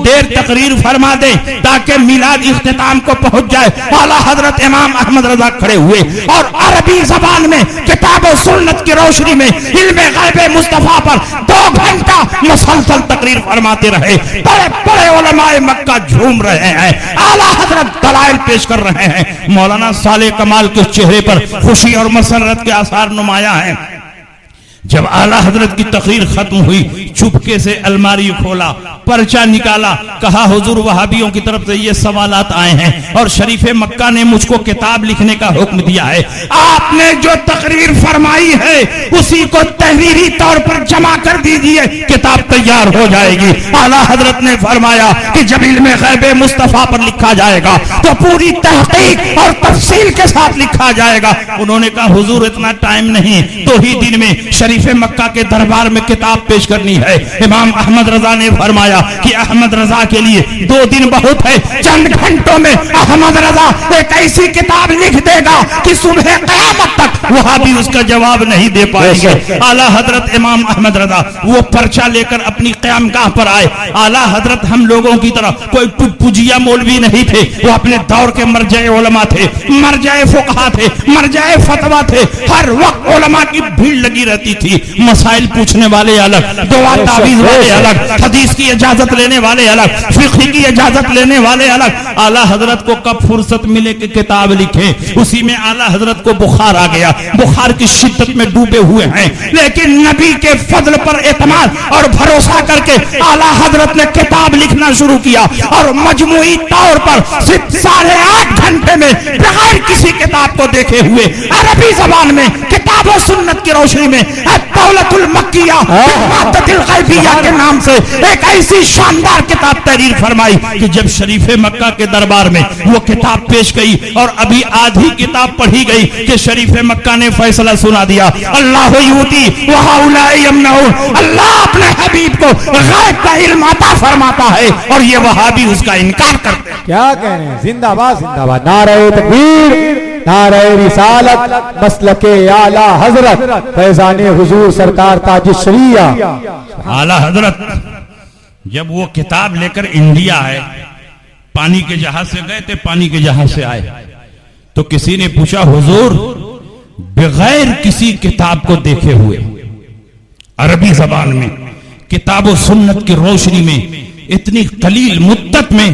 Speaker 2: دیر تقریر فرما دیں تاکہ میلاد اختتام کو پہنچ جائے۔ اعلیٰ حضرت امام احمد رضا کھڑے ہوئے اور عربی زبان میں کتاب و سنت کی روشنی میں علم غیب مصطفیٰ پر 2 گھنٹہ مسلسل تقریر فرماتے رہے۔ بڑے بڑے علماء مکہ جھوم رہے ہیں، اعلیٰ حضرت دلائل پیش کر رہے ہیں۔ مولانا صالح کمال کے چہرے پر خوشی اور مسرت کے آثار نمایاں ہیں۔ جب اعلیٰ حضرت کی تقریر ختم ہوئی، چپکے سے الماری کھولا، پرچہ نکالا، کہا حضور وہابیوں کی طرف سے یہ سوالات آئے ہیں اور شریف مکہ نے مجھ کو کتاب لکھنے کا حکم دیا ہے، آپ نے جو تقریر فرمائی ہے اسی کو تحریری طور پر جمع کر دیجئے، کتاب تیار ہو جائے گی۔ اعلیٰ حضرت نے فرمایا کہ جب علم غیب مصطفیٰ پر لکھا جائے گا تو پوری تحقیق اور تفصیل کے ساتھ لکھا جائے گا۔ انہوں نے کہا حضور اتنا ٹائم نہیں، 2 ہی دن میں شریف مکہ کے دربار میں کتاب پیش کرنی ہے۔ امام احمد رضا نے فرمایا کہ احمد رضا کے لیے 2 دن بہت ہے، چند گھنٹوں میں احمد رضا ایک ایسی کتاب لکھ دے گا کہ صبح قیامت تک وہاں بھی اس کا جواب نہیں دے پائے گے۔ اعلیٰ حضرت امام احمد رضا وہ پرچہ لے کر اپنی قیام گاہ پر آئے۔ اعلیٰ حضرت ہم لوگوں کی طرح کوئی پجیا مولوی نہیں تھے، وہ اپنے دور کے مرجع علماء تھے، مرجع فقہا تھے، مرجع فتویٰ تھے، ہر وقت علماء کی بھیڑ لگی رہتی تھی، مسائل پوچھنے والے الگ، دعا تعویذ والے الگ، حدیث کی اجازت لینے والے الگ، فقہ کی اجازت لینے والے الگ۔ اعلیٰ حضرت کو کب فرصت ملے کہ کتاب لکھیں، اسی میں اعلیٰ حضرت کو بخار آ گیا، بخار کی شدت میں ڈوبے ہوئے ہیں، لیکن نبی کے فضل پر اعتماد اور بھروسہ کر کے اعلیٰ حضرت نے کتاب لکھنا شروع کیا اور مجموعی طور پر 8.5 گھنٹے میں بغیر کسی کتاب کو دیکھے ہوئے عربی زبان میں کتاب و سنت کی روشنی میں الدولۃ المکیہ مادۃ الغیبیہ کے نام سے ایک ایسی شاندار کتاب تحریر فرمائی کہ جب شریف مکہ کے دربار میں وہ کتاب پیش گئی اور ابھی آدھی کتاب پڑھی گئی کہ شریف مکہ نے فیصلہ سنا دیا، اللہ یؤتی وہؤلاء یمنعون، اللہ اپنے حبیب کو غیب کا علم عطا فرماتا ہے اور یہ وہابی اس کا انکار کرتے ہیں۔
Speaker 3: کیا کہہ رہے ہیں؟ زندہ باد زندہ باد، نعرہ تکبیر، نعرہ رسالت، مسلک اعلیٰ حضرت فیضان حضور سرکار تاج الشریعہ۔
Speaker 2: اعلیٰ حضرت جب وہ کتاب لے کر انڈیا آئے، پانی کے جہاز سے گئے تھے، پانی کے جہاز سے آئے تو کسی نے پوچھا حضور بغیر کسی کتاب کو دیکھے ہوئے عربی زبان میں کتاب و سنت کی روشنی میں اتنی قلیل مدت میں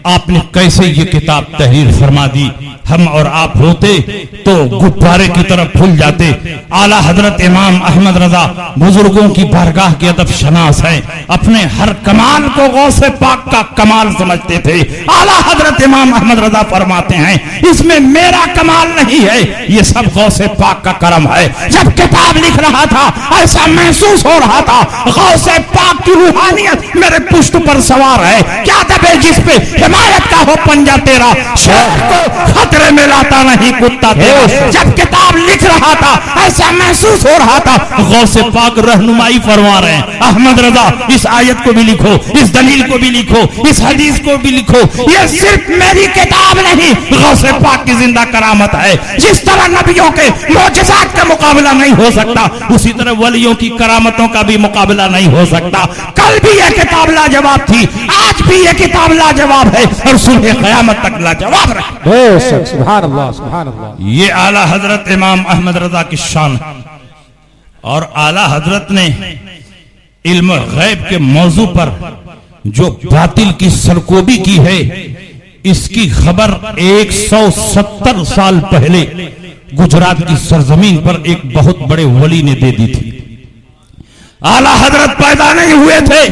Speaker 2: آپ نے کیسے یہ کتاب تحریر فرما دی؟ ہم اور آپ ہوتے تو غبارے کی طرف پھول جاتے. اعلیٰ حضرت امام احمد رضا بزرگوں کی بارگاہ کے ادب شناس ہیں, اپنے ہر کمال کو غوث پاک کا کمال سمجھتے تھے. اعلیٰ حضرت امام احمد رضا فرماتے ہیں اس میں میرا کمال نہیں ہے, یہ سب غوث پاک کا کرم ہے. جب کتاب لکھ رہا تھا ایسا محسوس ہو رہا تھا غوث پاک کی روحانیت میرے پشت پر سوار ہے. کیا دبے جس پہ حمایت کا ہو پنجہ تیرا, شیخ کو خطرے میں لاتا نہیں کتا تیرا. جب کتاب لکھ رہا تھا ایسا محسوس ہو رہا تھا غوث پاک رہنمائی فرما رہے ہیں. احمد رضا اس آیت کو بھی لکھو, اس دلیل کو بھی لکھو, اس حدیث کو بھی لکھو. یہ صرف میری کتاب نہیں, غوث پاک کی زندہ کرامت ہے. جس طرح نبیوں کے معجزات کا مقابلہ نہیں ہو سکتا اسی طرح ولیوں کی کرامتوں کا بھی مقابلہ نہیں ہو سکتا. کل بھی یہ کتاب لاجواب تھی, آج بھی یہ کتاب لاجواب ہے اور صبح قیامت تک لاجواب رہے.
Speaker 3: بے شک, سبحان اللہ سبحان اللہ.
Speaker 2: یہ اعلیٰ حضرت امام احمد رضا کی شان, اور اعلیٰ حضرت نے علم غیب کے موضوع پر جو باطل کی سرکوبی کی ہے اس کی خبر 170 سال پہلے گجرات کی سرزمین پر ایک بہت بڑے ولی نے دے دی تھی. اعلیٰ حضرت پیدا نہیں ہوئے تھے,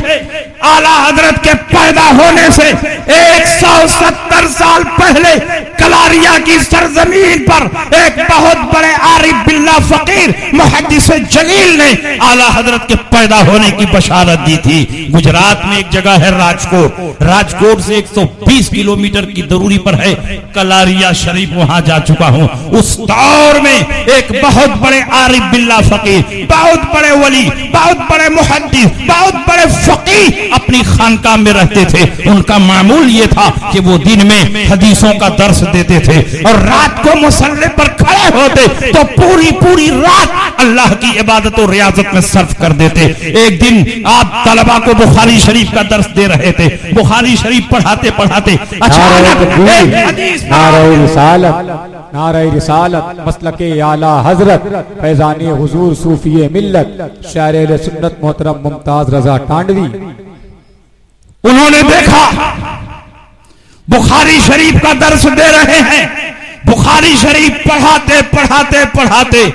Speaker 2: اعلیٰ حضرت کے پیدا ہونے سے 170 سال پہلے کلاریا کی سرزمین پر ایک بہت بڑے عارف باللہ فقیر محدث جلیل نے اعلیٰ حضرت کے پیدا ہونے کی بشارت دی تھی. گجرات میں ایک جگہ ہے راجکوٹ, راجکوٹ سے 120 کلومیٹر کی دوری پر ہے کلاریا شریف, وہاں جا چکا ہوں. اس دور میں ایک بہت بڑے عارف باللہ فقیر, بہت بڑے ولی, بہت بڑے محدث, بہت بڑے فقیہ اپنی خانقاہ میں رہتے تھے. ان کا معمول یہ تھا کہ وہ دن میں حدیثوں کا درس دیتے تھے اور رات کو مصلی پر کھڑے ہوتے تو پوری رات اللہ کی عبادت و ریاضت میں صرف کر دیتے. ایک دن آپ طلبہ کو بخاری شریف کا درس دے رہے تھے, بخاری شریف پڑھاتے پڑھاتے اچانک ایک حدیث
Speaker 3: نعرہ رسالت, نعرہ رسالت, مسلک اعلیٰ حضرت, فیضان حضور صوفی ملت, شاعر اہل سنت محترم ممتاز رضا ٹانڈوی.
Speaker 2: انہوں نے دیکھا بخاری شریف کا درس دے رہے ہیں, بخاری شریف پڑھاتے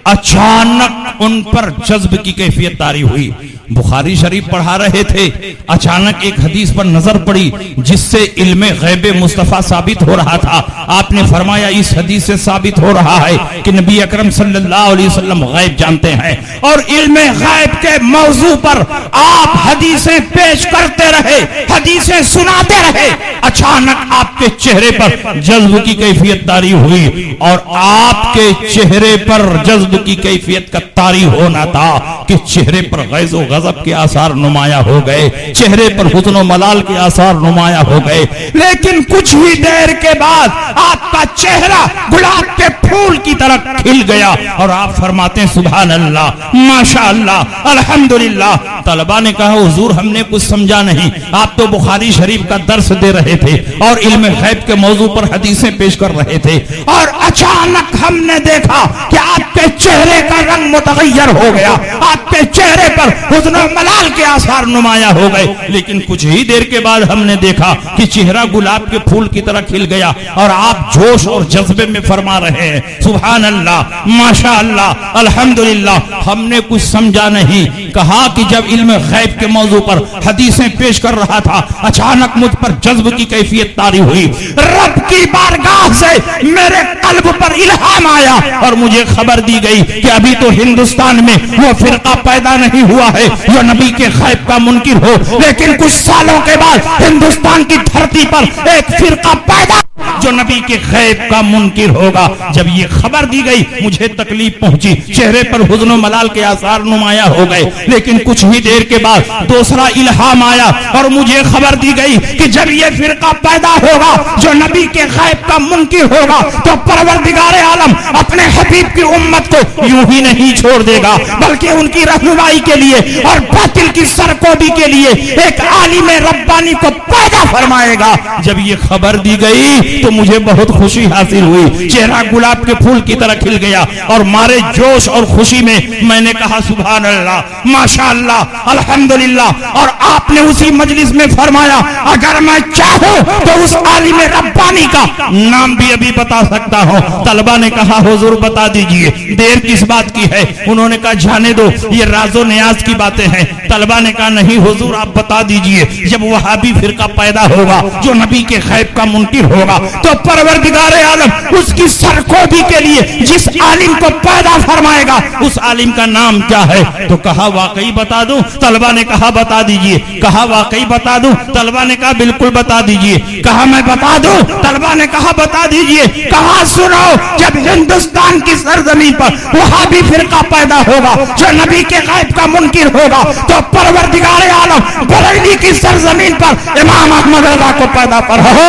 Speaker 2: اچانک ان پر جذب کی کیفیت طاری ہوئی. بخاری شریف پڑھا رہے تھے, اچانک ایک حدیث پر نظر پڑی جس سے علم غیب مصطفیٰ ثابت ہو رہا تھا. آپ نے فرمایا اس حدیث سے ثابت ہو رہا ہے کہ نبی اکرم صلی اللہ علیہ وسلم غیب جانتے ہیں, اور علم غیب کے موضوع پر آپ حدیثیں پیش کرتے رہے, حدیثیں سناتے رہے. اچانک آپ کے چہرے پر جذب کی کیفیت طاری ہوئی, اور آپ کے چہرے پر جذب کی کیفیت کا طاری ہونا تھا کہ چہرے پر غیظ و غضب کے آثار نمایاں ہو گئے, چہرے پر حزن و ملال کے آثار نمایاں ہو گئے. لیکن کچھ ہی دیر کے بعد آپ کا چہرہ گلاب کے پھول کی طرح کھل گیا, اور آپ فرماتے ہیں سبحان اللہ, ماشاءاللہ, الحمدللہ. طلبہ نے کہا حضور ہم نے کچھ سمجھا نہیں, آپ تو بخاری شریف کا درس دے رہے تھے اور علم غیب کے موضوع پر حدیثیں پیش کر رہے تھے, اور اچانک ہم نے دیکھا کہ آپ کے چہرے کا رنگ متغیر ہو گیا, آپ کے چہرے پر حزن و ملال کے آثار نمایاں ہو گئے. لیکن کچھ ہی دیر کے بعد ہم نے دیکھا کہ چہرہ گلاب کے پھول کی طرح کھل گیا, اور آپ جوش اور جذبے میں فرما رہے ہیں سبحان اللہ, ماشاءاللہ, الحمدللہ. ہم نے کچھ سمجھا نہیں. کہا کہ جب علم غیب کے موضوع پر حدیثیں پیش کر رہا تھا اچانک مجھ پر جذب کی کیفیت طاری ہوئی, رب کی بارگاہ سے میرے قلب پر الہام آیا اور مجھے خبر دی گئی کہ ابھی تو ہندوستان میں وہ فرقہ پیدا نہیں ہوا ہے جو نبی کے غیب کا منکر ہو, لیکن کچھ سالوں کے بعد ہندوستان کی دھرتی پر ایک فرقہ پیدا جو نبی کے غیب کا منکر ہوگا. جب یہ خبر دی گئی مجھے تکلیف پہنچی, چہرے پر حزن و ملال کے آثار نمایاں ہو گئے. لیکن کچھ ہی دیر کے بعد دوسرا الہام آیا اور مجھے خبر دی گئی کہ جب یہ فرقہ پیدا ہوگا جو نبی کے غیب کا منکر ہوگا تو پروردگار عالم اپنے حبیب کی امت کو یوں ہی نہیں چھوڑ دے گا, بلکہ ان کی رہنمائی کے لیے اور باطل کی سرکوبی کے لیے ایک عالم ربانی کو پیدا فرمائے گا. جب یہ خبر دی گئی تو مجھے بہت خوشی حاصل ہوئی، چہرہ گلاب کے پھول کی طرح کھل گیا، اور مارے جوش اور خوشی میں نے کہا سبحان اللہ، ماشاءاللہ، الحمدللہ۔ اور آپ نے اسی مجلس میں فرمایا اگر میں چاہوں تو اس عالم ربانی کا نام بھی ابھی بتا سکتا ہوں۔ طلبہ نے کہا حضور بتا دیجئے، دیر کس بات کی ہے؟ انہوں نے کہا جانے دو، یہ راز و نیاز کی باتیں ہیں۔ طلبہ نے کہا نہیں حضور آپ بتا دیجئے، جب وہابی فرقہ پیدا ہوگا جو نبی کے غیب کا منکر ہوگا تو پروردگار عالم اس کی سرکوبی کے لیے جس عالم کو پیدا فرمائے گا اس عالم کا نام کیا ہے؟ تو کہا واقعی بتا دوں؟ طلبہ نے کہا بتا دیجئے۔ کہا واقعی بتا دوں؟ طلبہ نے کہا بالکل بتا دیجئے۔ کہا میں بتا دوں؟ طلبہ نے کہا بتا دیجئے۔ کہا سنو، جب ہندوستان کی سرزمین پر وہابی فرقہ پیدا ہوگا جو نبی کے غیب کا منکر ہوگا تو پروردگار عالم بریلی کی سرزمین پر امام احمد رضا کو پیدا فرمائے،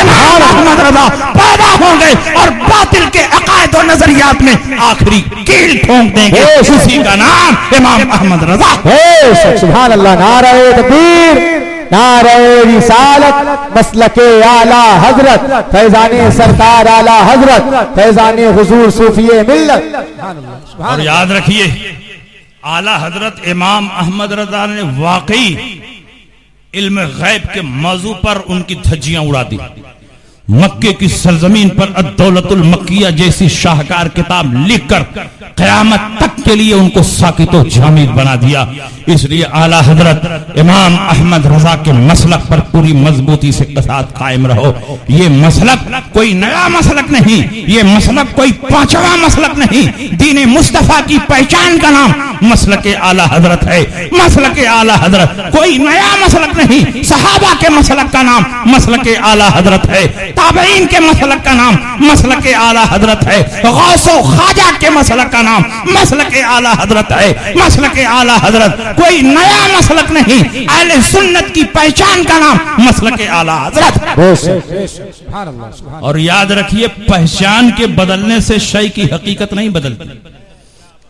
Speaker 2: امام احمد رضا پیدا ہوں گے اور باطل کے عقائد و نظریات میں آخری کیل ٹھونک دیں گے، اسی کا نام امام احمد رضا۔
Speaker 3: سبحان اللہ، نعرہ تکبیر، نعرہ رسالت، مسلک اعلی حضرت فیضان سرکار اعلی حضرت فیضان حضور صوفی ملت۔
Speaker 2: اور یاد رکھیے اعلی حضرت امام احمد رضا نے واقعی علم غیب کے موضوع پر ان کی دھجیاں اڑا دی۔ مکے کی سرزمین پر الدولت المکیہ جیسی شاہکار کتاب لکھ کر قیامت تک کے لیے ان کو ساکت و جامد بنا دیا۔ اس لیے اعلیٰ حضرت امام احمد رضا کے مسلک پر پوری مضبوطی سے ساتھ قائم رہو۔ یہ مسلک کوئی نیا مسلک نہیں، یہ مسلک کوئی پانچواں مسلک نہیں، دین مصطفیٰ کی پہچان کا نام مسلک اعلیٰ حضرت ہے۔ مسلک اعلیٰ حضرت کوئی نیا مسلک نہیں، صحابہ کے مسلک کا نام مسلک اعلیٰ حضرت ہے، تابعین کے مسلک کا نام مسلک اعلیٰ حضرت ہے، غوث و خواجہ کے مسلک کا نام مسلک اعلیٰ حضرت ہے۔ مسلک اعلیٰ حضرت کوئی نیا مسلک نہیں، اہل سنت کی پہچان کا نام مسلک اعلیٰ حضرت۔ اور یاد رکھیے پہچان کے بدلنے سے شے کی حقیقت نہیں بدلتی۔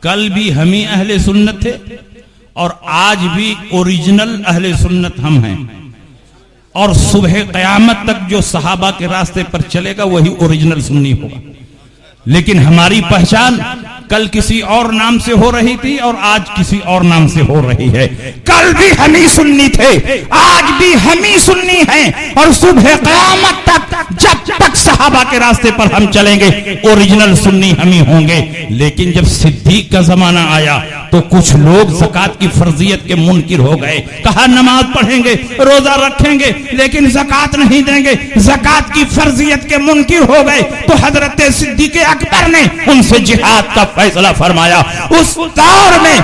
Speaker 2: کل بھی ہم ہی اہل سنت تھے اور آج بھی اوریجنل اہل سنت ہم ہیں، اور صبح قیامت تک جو صحابہ کے راستے پر چلے گا وہی اوریجنل سنی ہوگا۔ لیکن ہماری پہچان کل کسی اور نام سے ہو رہی تھی اور آج کسی اور نام سے ہو رہی ہے۔ کل بھی ہم ہی سنی تھے، آج بھی ہم ہی سنی ہیں، اور صبح قیامت تک جب تک صحابہ کے راستے پر ہم چلیں گے اوریجنل سنی ہم ہی ہوں گے۔ لیکن جب صدیق کا زمانہ آیا تو کچھ لوگ زکوٰۃ کی فرضیت کے منکر ہو گئے، کہا نماز پڑھیں گے، روزہ رکھیں گے لیکن زکوٰۃ نہیں دیں گے، زکوٰۃ کی فرضیت کے منکر ہو گئے۔ تو حضرت صدیق اکبر نے ان سے جہاد کا فیصلہ فرمایا۔ اس دور میں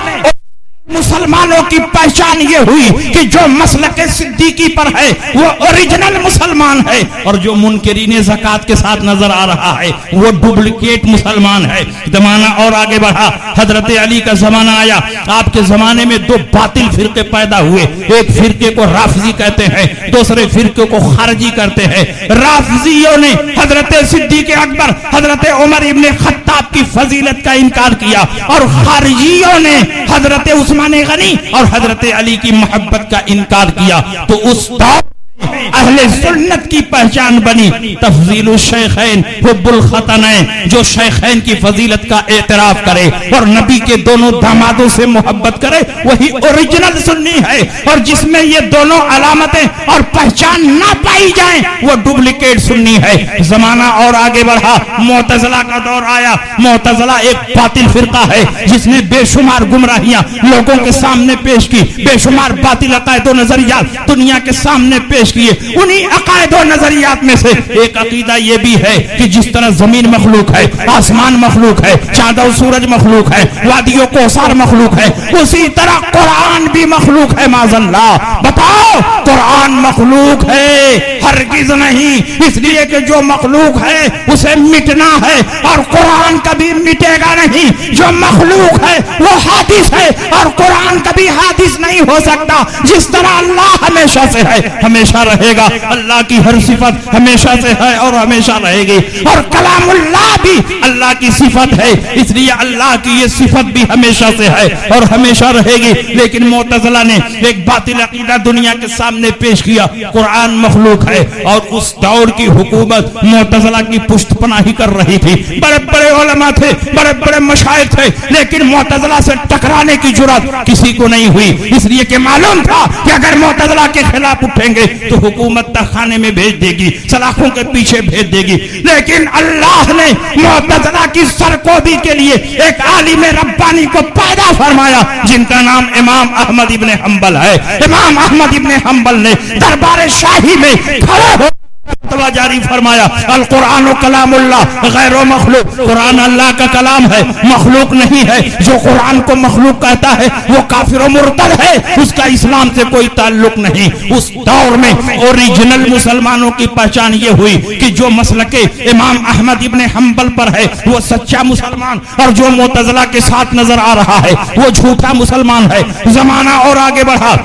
Speaker 2: مسلمانوں کی پہچان یہ ہوئی کہ جو مسلک صدیقی پر ہے وہ اوریجنل مسلمان ہے، اور جو منکرین زکوٰۃ کے ساتھ نظر آ رہا ہے وہ ڈپلیکیٹ مسلمان ہے۔ زمانہ اور آگے بڑھا، حضرت علی کا زمانہ آیا۔ آپ کے زمانے میں دو باطل فرقے پیدا ہوئے، ایک فرقے کو رافضی کہتے ہیں، دوسرے فرقے کو خارجی کرتے ہیں۔ رافضیوں نے حضرت صدیق اکبر، حضرت عمر ابن خطاب کی فضیلت کا انکار کیا، اور خارجیوں نے حضرت عثمان غنی اور حضرت علی کی محبت کا انکار کیا۔ تو اس دور اہل سنت کی پہچان بنی تفضیل الشیخین حب الختنین، جو شیخین کی فضیلت کا اعتراف کرے اور نبی کے دونوں دامادوں سے محبت کرے وہی اوریجنل سنی ہے، اور جس میں یہ دونوں علامتیں اور پہچان نہ پائی جائیں وہ ڈپلیکیٹ سنی ہے۔ زمانہ اور آگے بڑھا، معتزلہ کا دور آیا۔ معتزلہ ایک باطل فرقہ ہے جس نے بے شمار گمراہیاں لوگوں کے سامنے پیش کی، بے شمار باطل عقائد و نظریات دنیا کے سامنے پیش کیے۔ انہی عقائد و نظریات میں سے ایک عقیدہ یہ بھی ہے کہ جس طرح زمین مخلوق ہے، آسمان مخلوق ہے، چاند و سورج مخلوق ہے، وادی و کوثر مخلوق ہے، اسی طرح قرآن بھی مخلوق ہے۔ معاذ اللہ، بتاؤ قرآن مخلوق ہے؟ ہرگز نہیں، اس لیے کہ جو مخلوق ہے اسے مٹنا ہے، اور قرآن کبھی مٹے گا نہیں۔ جو مخلوق ہے وہ حادث ہے، اور قرآن کبھی حادث نہیں ہو سکتا۔ جس طرح اللہ ہمیشہ سے ہے ہمیشہ رہے گا، اللہ کی ہر صفت ہمیشہ سے ہے اور ہمیشہ رہے گی، اور کلام اللہ بھی اللہ کی صفت ہے، اس لیے اللہ کی یہ صفت بھی ہمیشہ سے ہے اور ہمیشہ رہے گی۔ لیکن معتزلہ نے ایک باطل عقیدہ دنیا کے سامنے پیش کیا، قرآن مخلوق ہے، اور اس دور کی حکومت معتزلہ کی پشت پناہی کر رہی تھی، بڑے بڑے علماء تھے، بڑے بڑے مشائخ تھے، لیکن معتزلہ سے ٹکرانے کی جرات کسی کو نہیں ہوئی، اس لیے کہ معلوم تھا کہ اگر معتزلہ کے خلاف اٹھیں گے تو حکومت تہخانے میں بھیج دے گی، سلاخوں کے پیچھے بھیج دے گی۔ لیکن اللہ نے معتزلہ کی سرکوبی کے لیے ایک عالم ربانی کو پیدا فرمایا جن کا نام امام احمد ابن حنبل ہے۔ امام احمد ابن حنبل نے دربار شاہی میں کھڑے ہو فتویٰ جاری فرمایا، القرآن کلام اللہ غیر مخلوق، قرآن اللہ کا کلام ہے، مخلوق نہیں ہے، جو قرآن کو مخلوق کہتا ہے وہ کافر و مرتد ہے، اس کا اسلام سے کوئی تعلق نہیں۔ اس دور میں اوریجنل مسلمانوں کی پہچان یہ ہوئی کہ جو مسلک امام احمد ابن حنبل پر ہے وہ سچا مسلمان، اور جو معتزلہ کے ساتھ نظر آ رہا ہے وہ جھوٹا مسلمان ہے۔ زمانہ اور آگے بڑھا،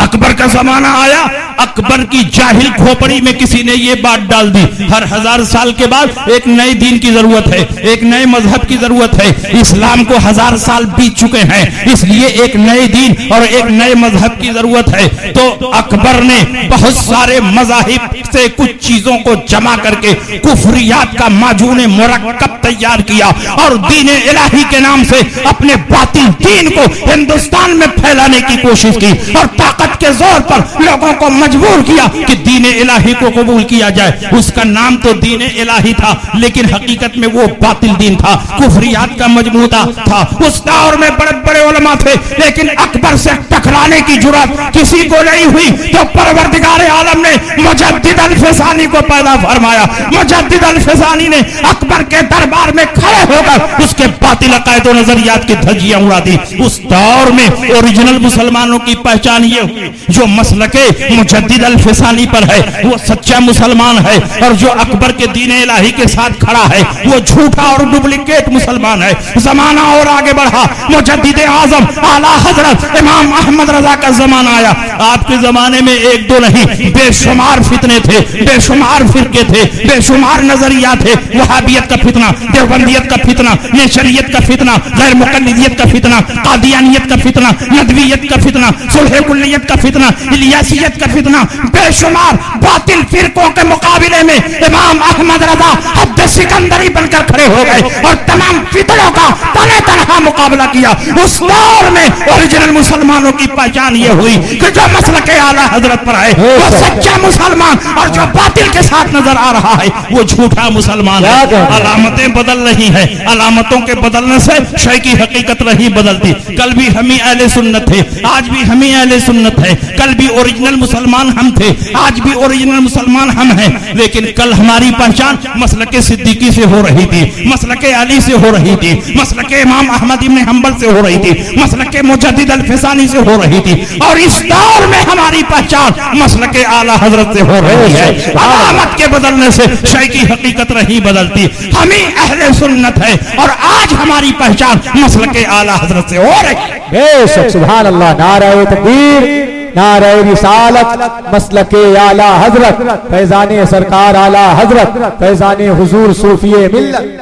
Speaker 2: اکبر کا زمانہ آیا، اکبر کی جاہل کھوپڑی میں کسی نے یہ بات ڈال دی، ہر 1000 سال کے بعد ایک نئے دین کی ضرورت ہے، ایک نئے مذہب کی ضرورت ہے، اسلام کو 1000 سال بیت چکے ہیں، اس لیے ایک نئے دین اور ایک نئے مذہب کی ضرورت ہے۔ تو اکبر نے بہت سارے مذاہب سے کچھ چیزوں کو جمع کر کے کفریات کا معجون مرکب تیار کیا، اور دین الہی کے نام سے اپنے باطل دین کو ہندوستان میں پھیلانے کی کوشش کی، اور طاقت کے زور پر لوگوں کو مجبور کیا کہ دین الہی کو قبول کیا جائے۔ اس کا نام تو دین الہی تھا، لیکن حقیقت میں وہ باطل دین تھا، کفریات کا مجموعہ تھا۔ اس دور میں بڑے بڑے علماء تھے، لیکن اکبر سے ٹکرانے کی جرات کسی کو نہیں ہوئی، تو پروردگار عالم نے مجدد الفسانی کو پیدا فرمایا۔ مجدد الفسانی نے اکبر کے دربار میں کھڑے ہو کر اس کے باطل عقائد و نظریات کی دھجیاں اڑا دی۔ اس دور میں اوریجنل مسلمانوں کی پہچان یہ ہوئی، جو مسلک مجدد الفسانی پر ہے وہ سچا مسلمان ہے، اور جو اکبر کے دین الہی کے ساتھ کھڑا ہے وہ جھوٹا اور ڈپلیکیٹ مسلمان ہے۔ زمانہ اور آگے بڑھا، مجدد اعظم اعلیٰ حضرت امام احمد رضا کا زمانہ آیا۔ آپ کے زمانے میں ایک دو نہیں، بے شمار فتنے تھے، بے شمار فرقے تھے، بے شمار نظریات تھے۔ وہابیت کا فتنہ، دیوبندیت کا فتنہ، نیچریت کا فتنہ، غیر مقلدیت کا فتنہ، قادیانیت کا فتنہ، ندویت کا فتنہ، صلح کلیت کا فتنہ، الیاسیت کا فتنہ، بے شمار باطل فرقوں کے مقابلے میں امام احمد رضا حد سکندری بن کر کھڑے ہو گئے اور تمام فتنوں کا تنہ تنہا مقابلہ کیا۔ اس دور میں اوریجنل مسلمانوں کی پہچان یہ ہوئی کہ جو مسلک اعلیٰ حضرت پر ہے وہ سچا مسلمان، اور جو باطل کے ساتھ نظر آ رہا ہے وہ جھوٹا مسلمان ہے۔ علامتیں بدل رہی ہیں، علامتوں کے بدلنے سے شے کی حقیقت نہیں بدلتی۔ کل بھی ہم ہی اہل سنت تھے، آج بھی ہم ہی اہل سنت ہے، کل بھی اوریجنل مسلمان ہم تھے، آج بھی اوریجنل مسلمان ہم ہیں، لیکن کل ہماری پہچان مسلک صدیقی سے ہو رہی تھی، مسلک علی سے ہو رہی تھی، مسلک امام احمد ابن حنبل سے ہو رہی تھی، مسلک مجدد الفسانی سے ہو رہی تھی، اور اس دور میں ہماری پہچان مسلک اعلیٰ حضرت سے ہو رہی ہے۔ علامت کے بدلنے سے شے کی حقیقت نہیں بدلتی، ہم ہی اہل سنت ہے، اور آج ہماری پہچان مسلک اعلیٰ حضرت سے ہو رہی ہے۔
Speaker 3: بے شک، سبحان اللہ، نعرہ تکبیر، نعرہ رسالت، مسلک اعلی حضرت، فیضان سرکار اعلی حضرت، فیضان حضور صوفی ملت۔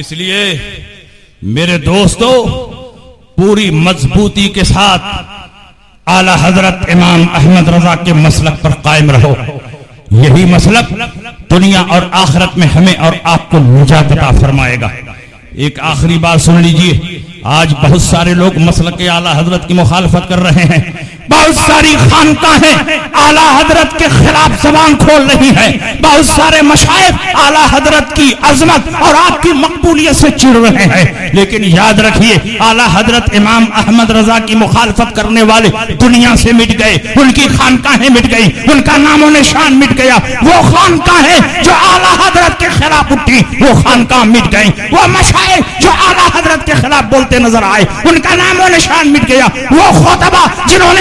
Speaker 2: اس لیے میرے دوستو پوری مضبوطی کے ساتھ اعلی حضرت امام احمد رضا کے مسلک پر قائم رہو، یہی مسلک دنیا اور آخرت میں ہمیں اور آپ کو نجات عطا فرمائے گا۔ ایک آخری بات سن لیجئے، آج بہت سارے لوگ مسلک اعلیٰ حضرت کی مخالفت کر رہے ہیں، بہت ساری خانقاہیں اعلیٰ حضرت کے خلاف زبان کھول رہی ہیں، بہت سارے مشائخ اعلیٰ حضرت کی عظمت اور آپ کی مقبولیت سے چڑ رہے ہیں، لیکن یاد رکھیے اعلیٰ حضرت امام احمد رضا کی مخالفت کرنے والے دنیا سے مٹ گئے، ان کی خانقاہیں مٹ گئی، ان کا نام و نشان مٹ گیا۔ وہ خانقاہیں جو اعلیٰ حضرت کے خلاف اٹھی وہ خانقاہ مٹ گئی، وہ مشائخ جو اعلیٰ حضرت کے خلاف بولتے نظر آئے ان کا نام و نشان مٹ گیا، وہ خطبہ جنہوں نے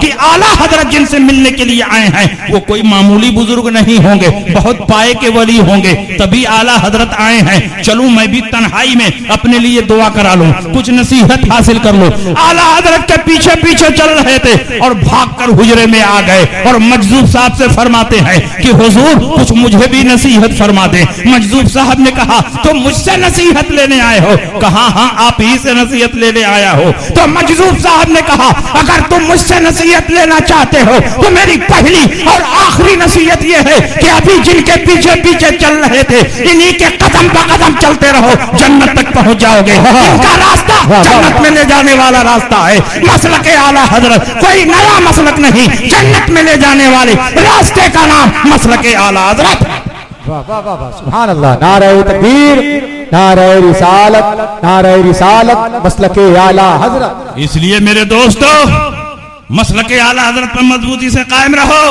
Speaker 2: کہ اعلیٰ حضرت جن سے ملنے کے لیے آئے ہیں وہ کوئی معمولی بزرگ نہیں ہوں گے، بہت پائے کے ولی ہوں گے، تبھی اعلیٰ حضرت آئے ہیں، چلوں میں بھی تنہائی میں اپنے لیے دعا کرا لوں، کچھ نصیحت حاصل کر لوں۔ اعلیٰ حضرت کے پیچھے پیچھے چل رہے تھے اور بھاگ کر حجرے میں آ گئے اور مجذوب صاحب سے فرماتے ہیں کہ حضور کچھ مجھے بھی نصیحت فرما دیں۔ مجذوب صاحب نے کہا تم مجھ سے نصیحت لینے آئے ہو؟ کہا ہاں آپ ہی سے نصیحت لینے آیا ہو۔ تو مجذوب صاحب نے کہا اگر تم مجھ سے نصیحت لینا چاہتے ہو تو میری پہلی اور آخری نصیحت یہ ہے کہ ابھی جن کے پیچھے پیچھے چل رہے تھے انہی کے قدم پہ قدم چلتے رہو، جنت تک پہنچ جاؤ گے۔ ان کا راستہ جنت میں لے جانے والا راستہ ہے۔ مسلک اعلیٰ حضرت کوئی نیا مسلک نہیں، جنت میں لے جانے والے راستے کا نام مسلک اعلیٰ حضرت۔
Speaker 3: سبحان اللہ، نعرہ تکبیر، نعرہ رسالت، نعرہ رسالت، مسلک اعلیٰ حضرت۔
Speaker 2: اس لیے میرے دوستو مسلک اعلیٰ حضرت پر مضبوطی سے قائم رہو،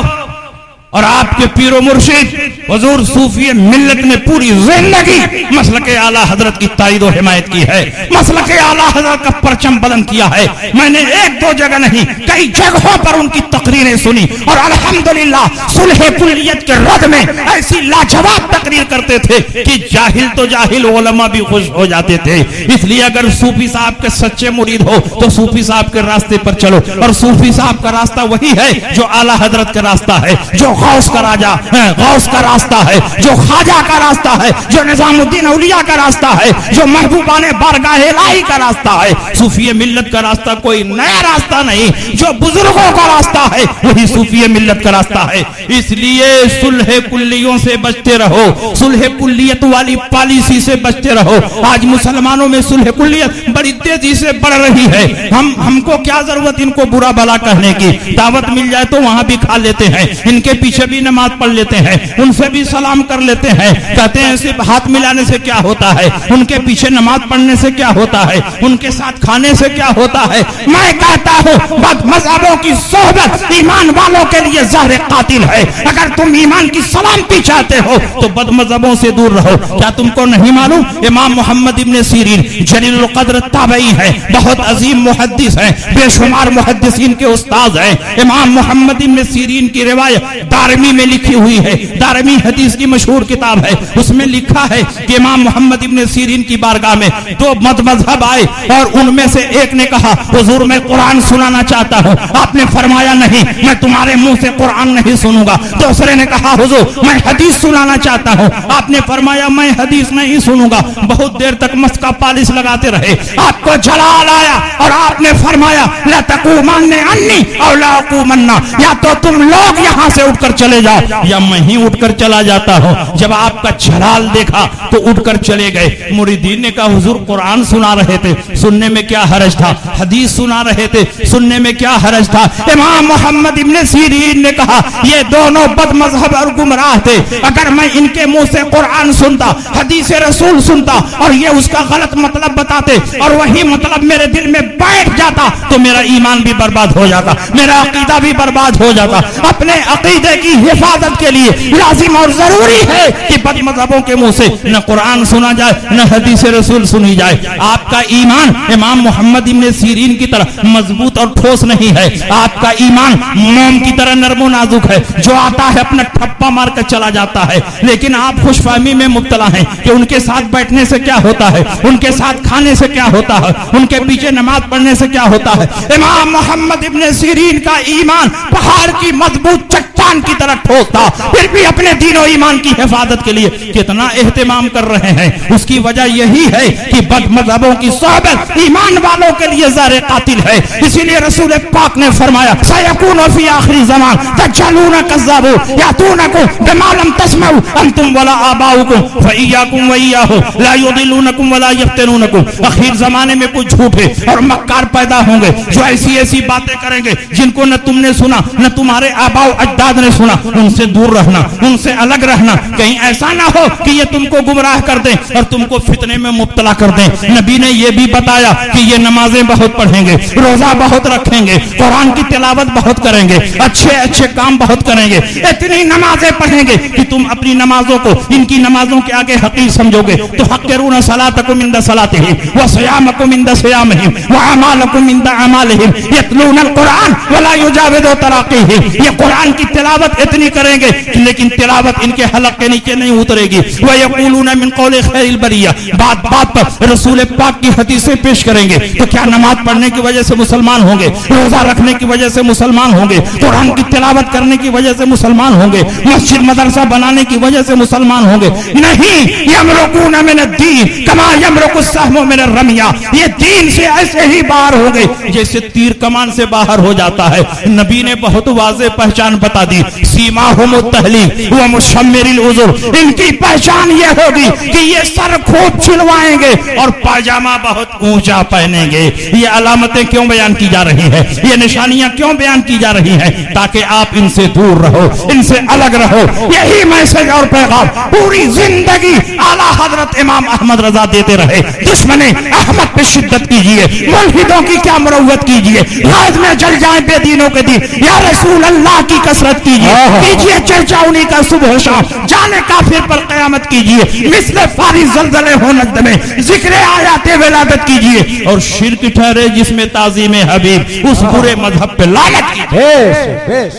Speaker 2: اور آپ کے پیر و مرشد حضور صوفی ملت نے پوری زندگی مسلک اعلیٰ حضرت کی تائید و حمایت کی ہے، مسلک اعلیٰ حضرت کا پرچم بلند کیا ہے۔ میں نے ایک دو جگہ نہیں کئی جگہوں پر ان کی تقریریں سنی، اور الحمدللہ صلح کلیت کے رد میں ایسی لاجواب تقریر کرتے تھے کہ جاہل تو جاہل علماء بھی خوش ہو جاتے تھے۔ اس لیے اگر صوفی صاحب کے سچے مرید ہو تو صوفی صاحب کے راستے پر چلو، اور صوفی صاحب کا راستہ وہی ہے جو اعلیٰ حضرت کا راستہ ہے، جو غوث کا راجہ غوث کا راستہ ہے، جو خواجہ کا راستہ ہے، جو نظام الدین اولیاء کا راستہ ہے، جو محبوبان بارگاہ الہی کا راستہ ہے۔ صوفی ملت کا راستہ کوئی نیا راستہ نہیں، جو بزرگوں کا راستہ ہے وہی صوفی ملت کا راستہ ہے۔ اس لیے صلح کلیوں سے بچتے رہو، صلح کلیت والی پالیسی سے بچتے رہو۔ آج مسلمانوں میں صلح کلیت بڑی تیزی سے بڑھ رہی ہے، ہم کو کیا ضرورت ان کو برا بھلا کہنے کی، دعوت مل جائے تو وہاں بھی کھا لیتے ہیں، ان کے پیچھے بھی نماز پڑھ لیتے ہیں، ان سے بھی سلام کر لیتے ہیں، کہتے ہیں صرف ہاتھ ملانے سے کیا ہوتا ہے، ان کے پیچھے نماز پڑھنے سے کیا ہوتا ہے، ان کے ساتھ کھانے سے کیا ہوتا ہے۔ میں کہتا ہوں بد مذہبوں کی صحبت ایمان والوں کے لیے زہر قاتل ہے۔ اگر تم ایمان کی سلامتی چاہتے ہو تو بد مذہبوں سے دور رہو۔ کیا تم کو نہیں معلوم امام محمد ابن سیرین جلیل القدر تابعی ہیں، بہت عظیم محدث ہیں، بے شمار محدثین کے استاد ہیں۔ امام محمد ابن سیرین کی روایت دارمی میں لکھی ہوئی ہے، دارمی حدیث کی مشہور کتاب ہے، اس میں لکھا ہے کہ امام محمد ابن سیرین کی بارگاہ میں دو مد مذہب آئے، اور ان میں سے ایک نے کہا حضور میں قرآن سنانا چاہتا ہوں۔ آپ نے فرمایا نہیں، میں تمہارے منہ سے قرآن نہیں سنوں گا۔ دوسرے نے کہا حضور میں حدیث سنانا چاہتا ہوں۔ آپ نے فرمایا میں حدیث نہیں سنوں گا۔ بہت دیر تک مسکا پالش لگاتے رہے، آپ کو جلال آیا اور آپ نے فرمایا لا تقومن عنی او لا اقومن، یا تو تم لوگ یہاں سے اٹھ کر چلے جاؤ یا میں ہی اٹھ کر چلا جاتا ہوں۔ جب آپ کا جلال دیکھا تو اٹھ کر چلے گئے۔ مریدین نے کہا حضور قرآن سنا رہے تھے، سننے میں کیا حرج تھا، حدیث سنا رہے تھے، سننے میں کیا حرج تھا۔ امام محمد ابن سیرین نے کہا یہ دونوں بد مذہب اور گمراہ تھے، اگر میں ان کے منہ سے قرآن سنتا، حدیث رسول سنتا اور یہ اس کا غلط مطلب بتاتے اور وہی مطلب میرے دل میں بیٹھ جاتا تو میرا ایمان بھی برباد ہو جاتا، میرا عقیدہ بھی برباد ہو جاتا۔ اپنے عقیدے کی حفاظت کے لیے لازم اور ضروری ہے کہ بد مذہبوں کے منہ سے نہ قرآن سنا جائے نہ حدیث رسول سنی جائے۔ آپ کا ایمان امام محمد ابن سیرین کی طرح مضبوط اور ٹھوس نہیں ہے، آپ کا ایمان موم کی طرح نرم و نازک ہے، جو آتا ہے اپنا ٹھپا مار کر چلا جاتا ہے۔ لیکن آپ خوش فہمی میں مبتلا ہیں کہ ان کے ساتھ بیٹھنے سے کیا ہوتا ہے، ان کے ساتھ کھانے سے کیا ہوتا ہے، ان کے پیچھے نماز پڑھنے سے کیا ہوتا ہے۔ امام محمد ابن سیرین کا ایمان پہاڑ کی مضبوط چٹان کی طرح ٹھوس تھا، پھر بھی اپنے دین و ایمان کی حفاظت کے لیے کتنا اہتمام کر رہے ہیں۔ اس کی وجہ یہی ہے کہ بد مذہبوں کی صحبت ایمان والوں کے لیے زہر قاتل ہے۔ اسی لیے رسول پاک نے فرمایا سیکون فی آخری زمان دجالون کذابون یاتونکم بما لم تسمعوا انتم ولا آباؤکم فایاکم وایاہم لا یضلونکم ولا یفتنونکم۔ اخیر زمانے میں کچھ جھوٹے اور مکار پیدا ہوں گے جو ایسی ایسی باتیں کریں گے جن کو نہ تم نے سنا نہ تمہارے آباؤ اجداد استاد نے سنا ان سے دور رہنا, ان سے الگ رہنا, کہیں ایسا نہ ہو کہ یہ تم کو گمراہ کر دیں اور تم کو فتنے میں مبتلا کر دیں. نبی نے یہ بھی بتایا کہ یہ نمازیں بہت پڑھیں گے, روزہ بہت رکھیں گے, قرآن کی تلاوت بہت کریں گے, اچھے اچھے کام بہت کریں گے, اتنی نمازیں پڑھیں گے کہ تم اپنی نمازوں کو ان کی نمازوں کے آگے حقیر سمجھو گے. تو حقرون صلاتکم عند صلاتہم وصیامکم عند صیامہم واعمالکم عند اعمالہم یتلون القرآن ولا یجاوز تراقیہم. یہ قرآن کی تلاوت اتنی کریں گے لیکن تلاوت ان کے حلق کے نیچے نہیں اترے گی. ویقولون من قول خیر البریہ, بات بات پر رسول پاک کی حدیثیں پیش کریں گے. تو کیا نماز پڑھنے کی وجہ سے مسلمان ہوں گے, روزہ رکھنے کی وجہ سے مسلمان ہوں گے, قرآن کی تلاوت کرنے کی وجہ سے مسلمان ہوں گے, مسجد مدرسہ بنانے کی وجہ سے مسلمان ہوں گے؟ نہیں. یمرقون من الدین کما یمرق السهم من الرمیہ. یہ دین سے ایسے ہی باہر ہوں گے جیسے تیر کمان سے باہر ہو جاتا ہے. نبی نے بہت واضح پہچان بتا دی, سیماہم التحلیل ومشمر العذر. ان کی پہچان یہ ہوگی کہ یہ سر خوب چھلوائیں گے اور پاجامہ بہت اونچا پہنیں گے. یہ علامتیں کیوں بیان کی جا رہی ہیں, یہ نشانیاں کیوں بیان کی جا رہی ہیں؟ تاکہ آپ ان سے دور رہو, ان سے الگ رہو. یہی میسج اور پیغام پوری زندگی اعلیٰ حضرت امام احمد رضا دیتے رہے. دشمن احمد پہ شدت کیجئے, ملحدوں کی کیا مروت کیجئے, غائب میں جل جائیں بے دینوں کے دین, یا رسول اللہ کی کثرت کیجئے چرچا انہی کا صبح شام, جانے کافر پر قیامت کیجئے, مثل فاری زلزلے ہو نجد میں ذکر آیات ولادت کیجئے, اور شرک ٹھہرے جس میں تعظیم حبیب, اس برے مذہب پہ لعنت کیجئے.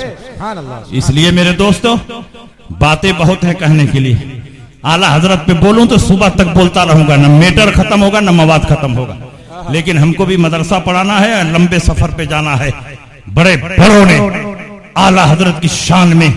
Speaker 2: اس لیے میرے دوستو باتیں بہت ہیں کہنے کے لیے. اعلیٰ حضرت پہ بولوں تو صبح تک بولتا رہوں گا, نہ میٹر ختم ہوگا نہ مواد ختم ہوگا. لیکن ہم کو بھی مدرسہ پڑھانا ہے, لمبے سفر پہ جانا ہے. بڑے بڑوں نے اعلیٰ حضرت کی شان میں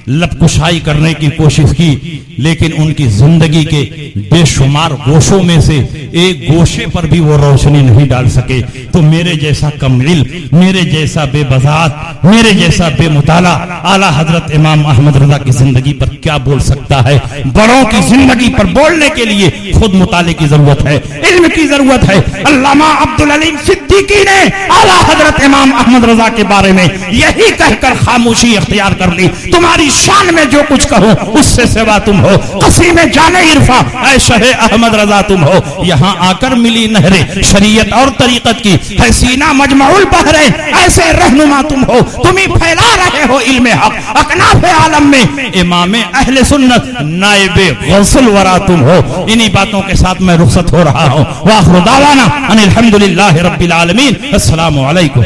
Speaker 2: لب کشائی کرنے کی کوشش کی, لیکن ان کی زندگی کے بے شمار گوشوں میں سے ایک گوشے پر بھی وہ روشنی نہیں ڈال سکے. تو میرے جیسا کم علم, میرے جیسا بے بذات, میرے جیسا بے مطالعہ اعلیٰ حضرت امام احمد رضا کی زندگی پر کیا بول سکتا ہے؟ بڑوں کی زندگی پر بولنے کے لیے خود مطالعے کی ضرورت ہے, علم کی ضرورت ہے. علامہ عبدالعلیم صدیقی نے اعلیٰ حضرت امام احمد رضا کے بارے میں یہی کہہ کر خاموشی اختیار کر لی, تمہاری شان میں جو کچھ کہوں اس سے سوا تم ہو, قسیم جان عرفا اے شہ احمد رضا تم ہو. یہاں آ کر ملی نہریں شریعت اور طریقت کی, ہے سینہ مجمع البحریں, ایسے رہنما تم ہو, تم ہی پھیلا رہے ہو علم حق اکناف عالم میں. امام اہل سنت نائب غوث الورا تم ہو. انہی باتوں کے ساتھ میں رخصت ہو رہا ہوں. وآخر دعوانا ان الحمدللہ رب العالمین. السلام علیکم.